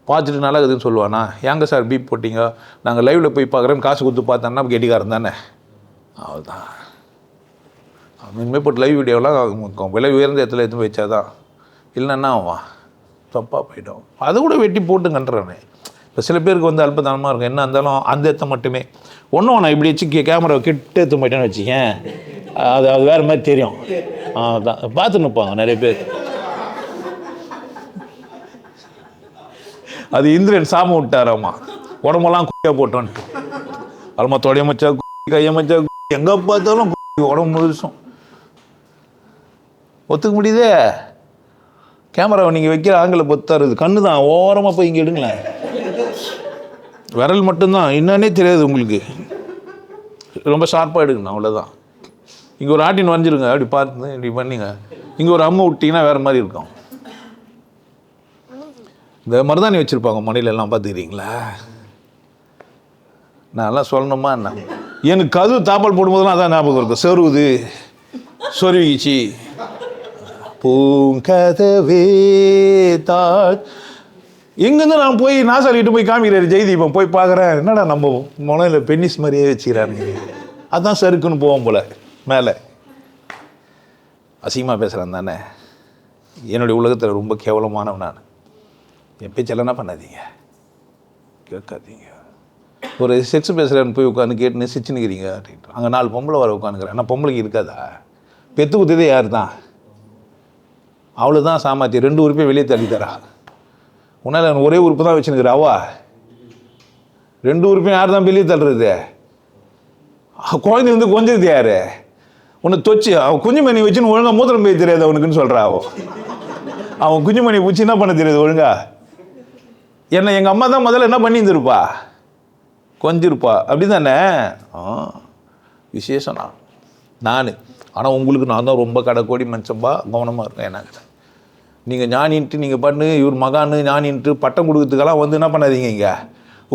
பார்த்துட்டு நல்லா இருக்குதுன்னு சொல்லுவானா? ஏங்க சார் பீப் போட்டிங்க, நாங்கள் லைவில் போய் பார்க்குறேன்னு காசு கொடுத்து பார்த்தோன்னா கெட்டிக்காரன் தானே. அவ்வளோதான். இனிமேல் போட்டு லைவ் வீடியோலாம் விலை உயர்ந்த இடத்துல எடுத்து வச்சா தான். இல்லைன்னா அவன் தப்பாக போய்டும். அதை கூட வெட்டி போட்டுங்கன்றானே. இப்போ சில பேருக்கு வந்து அல்பத்தனமாக இருக்கும். என்ன இருந்தாலும் அந்த இடத்த மட்டுமே ஒன்றும் நான் இப்படி வச்சு கேமரா கிட்ட எடுத்து போயிட்டேன்னு வச்சுக்கேன், அது வேறு மாதிரி தெரியும். அதான் பார்த்துன்னு இருப்பாங்க நிறைய பேர். அது இந்திரன் சாம விட்டாராம்மா, உடம்பெல்லாம் குட்டியாக போட்டோன்ட்டு. அல்மா தொடையமைச்சா கையமைச்சா எங்கே பார்த்தாலும் உடம்பு முழுசும். ஒத்துக்க முடியுதே? கேமராவை நீங்கள் வைக்கிற ஆங்கில பொத்தாருது. கண்ணு தான் ஓரமாக போய் இங்கே எடுங்களேன். விரல் மட்டும்தான், என்னன்னே தெரியாது உங்களுக்கு. ரொம்ப ஷார்ப்பாக எடுக்கணும், அவ்வளோதான். இங்கே ஒரு ஆட்டின் வரைஞ்சிருங்க, அப்படி பார்த்து இப்படி பண்ணிங்க. இங்கே ஒரு அம்மை விட்டிங்கன்னா வேறு மாதிரி இருக்கும். இந்த மருதாணி வச்சுருப்பாங்க மணிலெல்லாம் பார்த்துக்கிறீங்களா? நான் எல்லாம் சொல்லணுமா என்ன? எனக்கு கதவு தாப்பால் போடும்போதெல்லாம் அதான் ஞாபகம் இருக்கும். சொருவுது சொருவிச்சு பூங்கதவே தாழ். எங்கேருந்து நான் போய் நாசாலிட்டு போய் காமிக்கிறாரு ஜெய்தீபம். போய் பார்க்குறேன், என்னடா நம்ம முனையில் பென்னிஸ் மாதிரியே வச்சுக்கிறானுங்க. அதுதான் சருக்குன்னு போவோம் போல் மேலே. அசிங்கமாக பேசுகிறேன் தானே. என்னுடைய உலகத்தில் ரொம்ப கேவலமானவன் நான். என் பேச்செல்லாம் என்ன பண்ணாதீங்க, கேட்காதீங்க. ஒரு செக்ஸ் பேசுகிறேன்னு போய் உட்காந்து கேட்டுன்னு சிச்சுன்னுக்கிறீங்க அப்படின்ட்டு. அங்கே 4 பொம்பளை வர உட்காந்துக்கிறேன். ஆனால் பொம்பளைக்கு இருக்காதா? பெற்று குத்ததே யார் தான்? அவ்வளோதான் சாமாத்தி. 2 உறுப்பையும் வெளியே தள்ளி தரா. உன்னால் ஒரே உறுப்பு தான் வச்சுன்னுக்கிற அவா. 2 உறுப்பையும் யார் தான் வெளியே தள்ளுறது? குழந்தை வந்து கொஞ்சது யார்? உன்னை தொச்சு அவன் குஞ்சுமணி வச்சுன்னு ஒழுங்காக மூத்திரம் போய் தெரியாது அவனுக்குன்னு சொல்கிறா. அவன் குஞ்சுமணி பூச்சி என்ன பண்ண தெரியாது ஒழுங்கா? என்னை எங்கள் அம்மா தான் முதல்ல என்ன பண்ணியிருந்துருப்பா, கொஞ்சிருப்பா. அப்படி தானே? விசேஷம் நான். ஆனால் உங்களுக்கு நான் தான் ரொம்ப கடைக்கோடி மனுஷன்பா. கவனமாக இருக்கேன். எனக்கு நீங்கள் ஞானின்ட்டு நீங்கள் பண்ணு, இவர் மகான்னு ஞானின்ட்டு பட்டம் கொடுக்கறதுக்கெல்லாம் வந்து என்ன பண்ணாதீங்க. இங்கே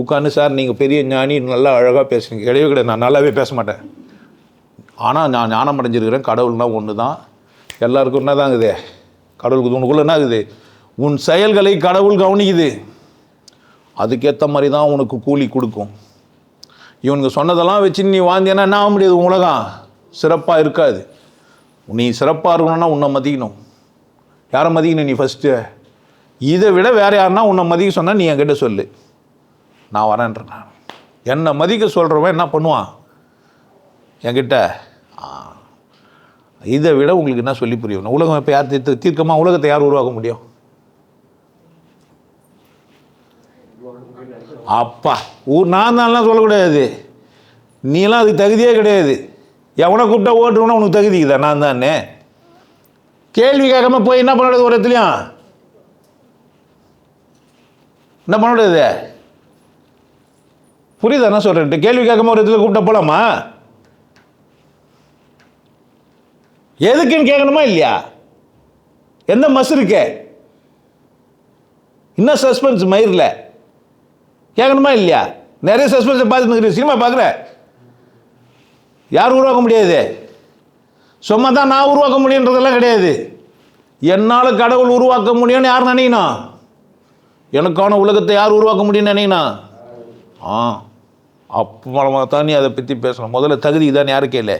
உட்காந்து சார் நீங்கள் பெரிய ஞானி நல்லா அழகாக பேசுங்க. கிடையவே கிடையாது. நான் நல்லாவே பேச மாட்டேன். ஆனால் நான் ஞானம் அடைஞ்சிருக்கிறேன். கடவுள்னா ஒன்று தான். எல்லாருக்கும் என்ன தான் இருக்குது? கடவுளுக்கு உனக்குள்ள என்ன இருக்குது? உன் செயல்களை கடவுள் கவனிக்குது. அதுக்கேற்ற மாதிரி தான் உனக்கு கூலி கொடுக்கும். இவனுக்கு சொன்னதெல்லாம் வச்சு நீ வாழ்ந்தேன்னா என்ன ஆக முடியாது? உலகம் சிறப்பாக இருக்காது. நீ சிறப்பாக இருக்கணும்னா உன்னை மதிக்கணும். யாரை மதிக்கணும் நீ ஃபஸ்ட்டு? இதை விட வேறு யாருன்னா உன்னை மதிக்க சொன்னால் நீ என்கிட்ட சொல்லு, நான் வரேன்றேன். நான் என்னை மதிக்க சொல்கிறவன் என்ன பண்ணுவான் என்கிட்ட? இதை விட உங்களுக்கு என்ன சொல்லி புரியணும்? உலகம் இப்போ யார் தீர்க்கமாக உலகத்தை யார் உருவாக்க முடியும்? அப்பா நான் தான்லாம் சொல்லக்கூடாது. நீலாம் அதுக்கு தகுதியே கிடையாது. எவனை கூப்பிட்டா ஓட்டுருன்னா உனக்கு தகுதிக்குதா? நான் தானே. கேள்வி கேட்காம போய் என்ன பண்ணக்கூடாது? ஒரு இடத்துலையும் என்ன பண்ணக்கூடாது? புரியுதா என்ன சொல்கிறேன்ட்டு? கேள்வி கேட்காம ஒரு இடத்துல கூப்பிட்டா போகலாமா? எதுக்குன்னு கேட்கணுமா இல்லையா? எந்த மஸ் இருக்கு? இன்னும் சஸ்பென்ஸ் மயிரில் கேட்கணுமா இல்லையா? நிறைய சஸ்பென்ஸை பார்த்துட்டு சினிமா பார்க்குற யாரும் உருவாக்க முடியாது. சும்மா தான் நான் உருவாக்க முடியுன்றதெல்லாம் கிடையாது. என்னால் கடவுள் உருவாக்க முடியும்னு யார் நினைக்கணும்? எனக்கான உலகத்தை யார் உருவாக்க முடியும்னு நினைக்கணும்? அப்போ தான் நீ அதை பற்றி பேசணும். முதல்ல தகுதி தான் யாரு கேளு.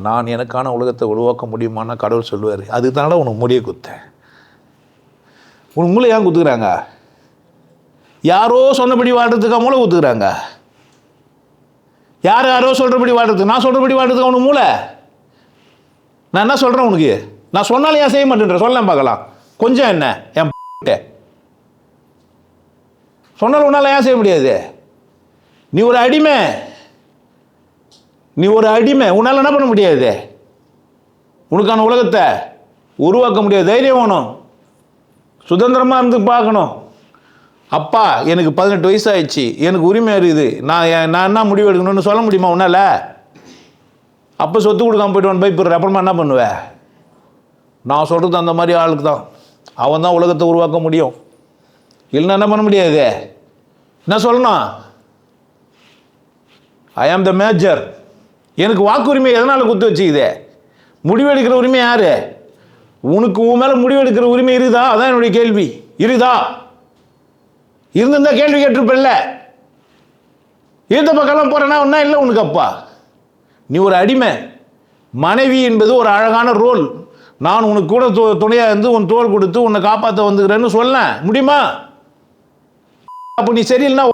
நான் எனக்கான உலகத்தை உருவாக்க முடியுமான்னா கடவுள் சொல்லுவார். அதுக்கு தானே உனக்கு முடிய குத்தேன். உனக்கு மூளை ஏன் குத்துக்கிறாங்க? யாரோ சொன்னபடி வாழ்றதுக்கு மூளை குத்துக்கிறாங்க. யாரோ சொல்கிறபடி வாழ்றதுக்கு, நான் சொல்கிறபடி வாழ்றதுக்கு அவனுக்கு மூளை. நான் என்ன சொல்கிறேன் உனக்கு? நான் சொன்னாலும் ஏன் செய்ய மாட்டேன்ற? சொல்லலாம் பார்க்கலாம். கொஞ்சம் என்ன என் சொன்னாலும் உன்னால் ஏன் செய்ய முடியாது? நீ ஒரு அடிமை. உன்னால் என்ன பண்ண முடியாது? உனக்கான உலகத்தை உருவாக்க முடியாது. தைரியம் வேணும். சுதந்திரமாக இருந்து பார்க்கணும். அப்பா எனக்கு 18 வயசு ஆயிடுச்சு, எனக்கு உரிமை இருக்குது, நான் என்ன முடிவு எடுக்கணும்னு சொல்ல முடியுமா உன்னால்? அப்போ சொத்து கொடுக்காம போய்ட்டு பயப்படுற. அப்புறமா என்ன பண்ணுவேன்? நான் சொல்கிறது அந்த மாதிரி ஆளுக்கு தான். அவன் தான் உலகத்தை உருவாக்க முடியும். இல்லைன்னா என்ன பண்ண முடியாது? என்ன சொல்லணும்? ஐ ஆம் த மேஜர். எனக்கு வாக்குரிமை எதனால் குத்து வச்சுக்குது? முடிவெடுக்கிற உரிமை யார்? உனக்கு உன் மேலே முடிவெடுக்கிற உரிமை இருக்குதா? அதான் என்னுடைய கேள்வி. இருக்குதா? இருந்திருந்தா கேள்வி கேட்டிருப்பில்ல. இருந்த பக்கம்லாம் போகிறேன்னா ஒன்றா இல்லை உனக்கு. அப்பா நீ ஒரு அடிமை. மனைவி என்பது ஒரு அழகான ரோல். நான் உனக்கு கூட துணையாக இருந்து உன் தோல் கொடுத்து உன்னை காப்பாற்ற வந்துக்கிறேன்னு சொல்ல முடியுமா? அப்போ நீ சரியில்லைன்னா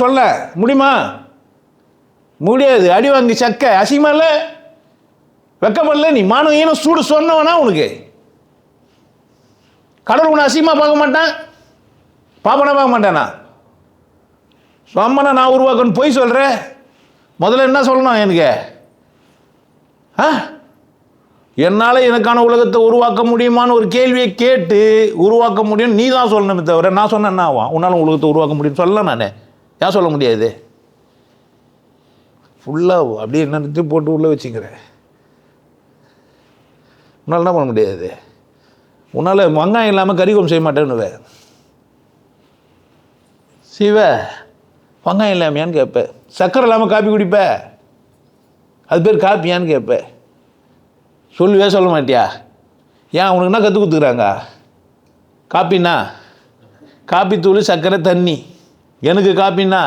சொல்ல முடியுமா? முடியாது. அடி வாங்கி சக்க அசிங்கமா இல்லை? வெக்கப்படல? நீ மானம் ஈனம் சூடு சொன்னவனா? உனக்கு கடவுள் உன்னை அசிங்கமாக பார்க்க மாட்டான்? பாப்பனா பார்க்க மாட்டானா? சொம்மனா நான் உருவாக்கணும் போய் சொல்கிறேன். முதல்ல என்ன சொல்லணும் எனக்கு? என்னால் எனக்கான உலகத்தை உருவாக்க முடியுமான்னு ஒரு கேள்வியை கேட்டு உருவாக்க முடியும் நீ தான் சொல்லணுமே தவிர நான் சொன்னேன் என்ன ஆகும்? உன்னால் உலகத்தை உருவாக்க முடியும்னு சொல்லலாம். நான் ஏன் சொல்ல முடியாது? ஃபுல்லாக அப்படியே என்னென்னு போட்டு உள்ளே வச்சுக்கிறேன். உன்னால் என்ன பண்ண முடியாது? உன்னால் வெங்காயம் இல்லாமல் கறிக்கும் செய்ய மாட்டேன்னுவே. சிவ வெங்காயம் இல்லாமையான்னு கேட்பேன். சக்கரை இல்லாமல் காப்பி குடிப்ப, அது பேர் காப்பியான்னு கேட்பேன். சொல்லுவே சொல்ல மாட்டியா? ஏன் உனக்கு என்ன கற்றுக் கொடுத்துக்குறாங்க? காப்பின்னா காப்பித்தூள் சர்க்கரை தண்ணி. எனக்கு காப்பின்னா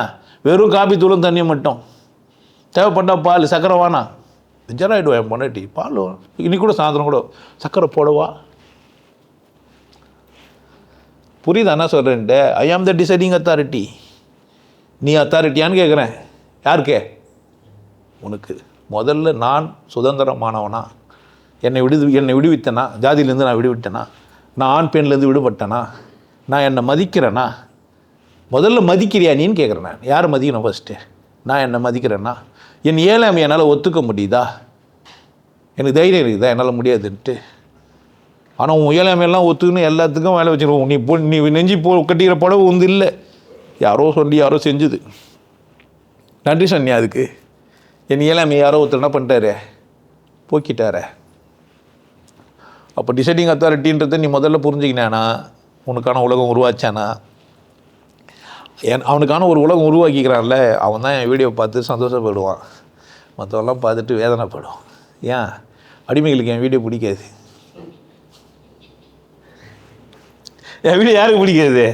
வெறும் காப்பித்தூளும் தண்ணியும் மட்டும். தேவைப்பட்டால் பால், சர்க்கரை வேணாம். ஜெராயிடுவா என் பொண்டாட்டி. பால் இன்னைக்கு கூட சாயந்தரம் கூட சர்க்கரை போடவா? புரியுதா என்ன சொல்கிறேன்ட்டு? ஐ ஆம் த டிசைடிங் அத்தாரிட்டி. நீ அத்தாரிட்டியான்னு கேட்குறேன். யாருக்கு? உனக்கு. முதல்ல நான் சுதந்திரமானவனா? என்னை விடுவித்தனா? ஜாதியிலேருந்து நான் விடுவிட்டேனா? நான் ஆண் பெண்லேருந்து விடுபட்டேனா? நான் என்னை மதிக்கிறேன்னா? முதல்ல மதிக்கிறியா நீன்னு கேட்குறேன். நான் யாரை மதிக்கணும் ஃபஸ்ட்டு? நான் என்னை மதிக்கிறேன்னா? என் ஏழாமை என்னால் ஒத்துக்க முடியுதா? எனக்கு தைரியம் இருக்குதா என்னால் முடியாதுன்ட்டு? ஆனால் உன் ஏழாமையெல்லாம் ஒத்துக்குன்னு எல்லாத்துக்கும் வேலை வச்சுருவோம். நீ நெஞ்சி கட்டிக்கிற புடவை வந்து இல்லை, யாரோ சொல்லி யாரோ செஞ்சுது. நன்றி சொன்னியா அதுக்கு? என் இயலாமை யாரோ ஒருத்தர் என்ன பண்ணிட்டாரு? போக்கிட்டார. அப்போ டிசைடிங் அத்தாரிட்டின்றதை நீ முதல்ல புரிஞ்சுக்கினானா உனக்கான உலகம் உருவாச்சானா? அவனுக்கான ஒரு உலகம் உருவாக்கிக்கிறான்ல, அவன் தான் என் வீடியோ பார்த்து சந்தோஷப்படுவான். மற்றவெல்லாம் பார்த்துட்டு வேதனைப்படும். ஏன்? அடிமைகளுக்கு என் வீடியோ பிடிக்காது. என் வீடியோ யாருக்கு பிடிக்காது?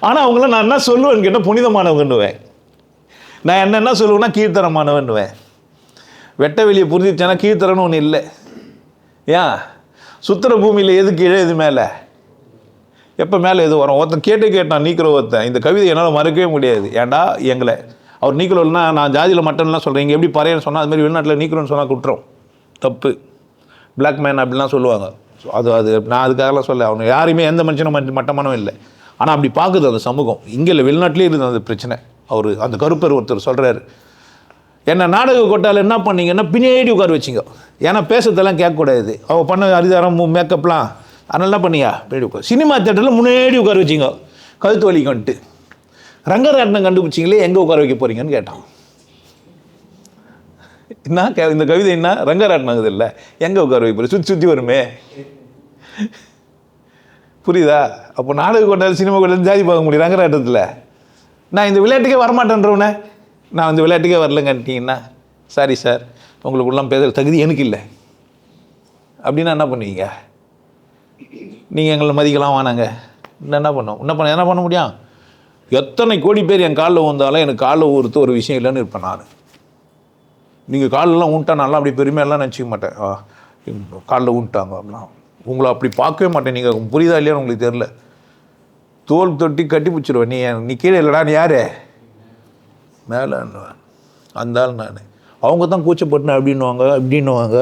ஆனால் அவங்கள நான் என்ன சொல்லுவேன்னு கேட்டால் புனிதமானவங்கன்னுவேன். நான் என்னென்ன சொல்லுவேன்னா கீழ்த்தரமானவன்னுவேன். வெட்ட வெளியை புரிஞ்சிச்சேன்னா கீழ்த்தரன்னு ஒன்று இல்லை. ஏன்? சுத்திர பூமியில் எது கீழே எது மேலே? எப்போ மேலே எது வரும். ஒருத்தன் கேட்டான் நீக்கிற ஒருத்தன், இந்த கவிதை என்னால் மறக்கவே முடியாது. ஏன்டா எங்களை அவர் நீக்கிறோம்னா நான் ஜாதியில் மட்டன்லாம் சொல்கிறேன், இங்கே எப்படி பறையன்னு சொன்னால் அதுமாதிரி வெளிநாட்டில் நீக்கிறோன்னு சொன்னால் குற்றம், தப்பு, பிளாக் மேன் அப்படிலாம் சொல்லுவாங்க. ஸோ அது நான் அதுக்காகலாம் சொல்ல, அவங்க யாரையுமே எந்த மனுஷனும் மட்டமானவும் இல்லை. ஆனால் அப்படி பார்க்குது அந்த சமூகம். இங்கே இல்லை, வெளிநாட்டிலே இருக்குது அந்த பிரச்சனை. அவர் அந்த கருப்பர் ஒருத்தர் சொல்கிறாரு, என்ன நாடக கொட்டால் என்ன பண்ணீங்கன்னா பின்னாடி உட்கார வச்சிங்க, ஏன்னா பேசுறதெல்லாம் கேட்கக்கூடாது, அவள் பண்ண அரிதாரம் மேக்கப்லாம், அதனால என்ன பண்ணியா பின்னாடி உட்கார். சினிமா தேட்டரில் முன்னாடி உட்கார வச்சிங்க கழுத்து வலிக்கன்ட்டு. ரங்கராட்டினம் கண்டுபிடிச்சிங்களே, எங்கே உட்கார வைக்க போகிறீங்கன்னு கேட்டான். என்ன இந்த கவிதை என்ன ரங்கராட்டினங்குது இல்லை, எங்கே உட்கார வைக்க போகிற, சுற்றி சுற்றி வருமே, புரியுதா? அப்போ நாடக கொண்டாலும் சினிமா கொண்டாலும் ஜாதி பார்க்க முடியும் ரங்கராட்டத்தில். நான் இந்த விளையாட்டுக்கே வரமாட்டேன்றவனே, நான் இந்த விளையாட்டுக்கே வரலங்கன்ட்டிங்கன்னா, சாரி சார் உங்களுக்குலாம் பேசுகிற தகுதி எனக்கு இல்லை அப்படின்னா என்ன பண்ணுவீங்க? நீங்கள் எங்களை மதிக்கலாம் வானாங்க, என்ன பண்ணோம், என்ன பண்ண முடியும்? எத்தனை கோடி பேர் என் காலில் வந்தாலும் எனக்கு காலில் ஊறுத்து ஒரு விஷயம் இல்லைன்னு இருப்பேன் நான். நீங்கள் காலெலாம் ஊன்ட்டா நல்லா அப்படி பெருமையெல்லாம் நினச்சிக்க மாட்டேன், காலில் ஊன்ட்டாங்க அப்படின்னா உங்களை அப்படி பார்க்கவே மாட்டேன். நீங்கள் புரியுதா இல்லையான்னு உங்களுக்கு தெரில, தோல் தொட்டி கட்டி பிடிச்சிடுவேன். நீ கீழே இல்லைடா, நீ யார் மேலே அந்த ஆள் நான். அவங்க தான் கூச்சப்பட்டுனேன் அப்படின்னுவாங்க.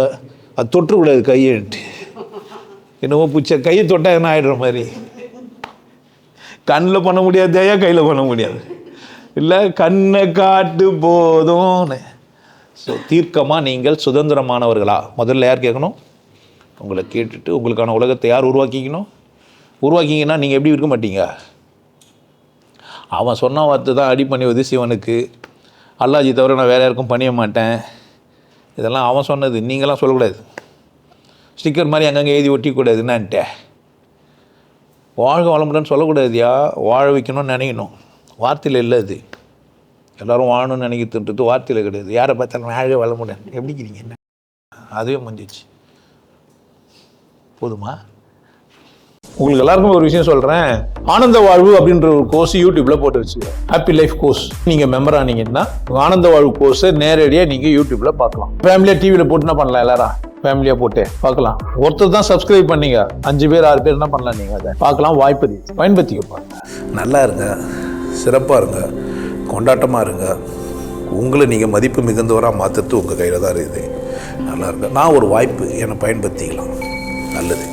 அது தொற்றக்கூடாது கையன்ட்டு, என்னவோ பூச்ச கையை தொட்டால் என்ன ஆகிடுற மாதிரி. கண்ணில் பண்ண முடியாது, கையில் பண்ண முடியாது இல்லை, கண்ணை காட்டு போதும்னு. ஸோ தீர்க்கமாக நீங்கள் சுதந்திரமானவர்களா முதல்ல யார் கேட்கணும்? உங்களை கேட்டுட்டு உங்களுக்கான உலகத்தை யார் உருவாக்கிங்கன்னா நீங்கள் எப்படி இருக்க மாட்டீங்க? அவன் சொன்ன வார்த்தை தான் அடி பண்ணிவது சிவனுக்கு, அல்லாஜி தவிர நான் வேறு யாருக்கும் பண்ணிய மாட்டேன், இதெல்லாம் அவன் சொன்னது, நீங்களாம் சொல்லக்கூடாது. ஸ்டிக்கர் மாதிரி அங்கங்கே எழுதி ஒட்டிக்கூடாது என்னான்ட்டே. வாழ்க வளமுடன் சொல்லக்கூடாதுயா, வாழ வைக்கணும்னு நினைக்கணும், வார்த்தையில் இல்லை. அது எல்லோரும் வாழணும்னு நினைக்கிறதுன்றது வார்த்தையில் கிடையாது. யாரை பார்த்தாலும் வாழ்க வளமுடன் எப்படிங்கிறீங்க, என்ன அதுவே முடிஞ்சிச்சு, போதுமா? உங்களுக்கு எல்லாருக்கும் ஒரு விஷயம் சொல்கிறேன், ஆனந்த வாழ்வு அப்படின்ற ஒரு கோர்ஸ் யூடியூப்பில் போட்டு வச்சுக்கோங்க, ஹாப்பி லைஃப் கோர்ஸ். நீங்கள் மெம்பர் ஆனீங்கன்னா ஆனந்த வாழ்வு கோர்ஸை நேரடியாக நீங்கள் யூடியூப்பில் பார்க்கலாம். ஃபேமிலியாக டிவியில் போட்டு என்ன பண்ணலாம், எல்லாரும் ஃபேமிலியாக போட்டு பார்க்கலாம். ஒருத்தர் தான் சப்ஸ்கிரைப் பண்ணீங்க, 5 பேர் 6 பேர் என்ன பண்ணலாம், நீங்கள் அதை பார்க்கலாம். வாய்ப்பு பயன்படுத்திக்க. நல்லா இருங்க, சிறப்பாக இருங்க, கொண்டாட்டமாக இருங்க. உங்களை நீங்கள் மதிப்பு மிகுந்தவராக மாற்றுறது உங்கள் கையில் தான் இருக்குது. நல்லா இருங்க. நான் ஒரு வாய்ப்பு என்னை பயன்படுத்திக்கலாம். நல்லது.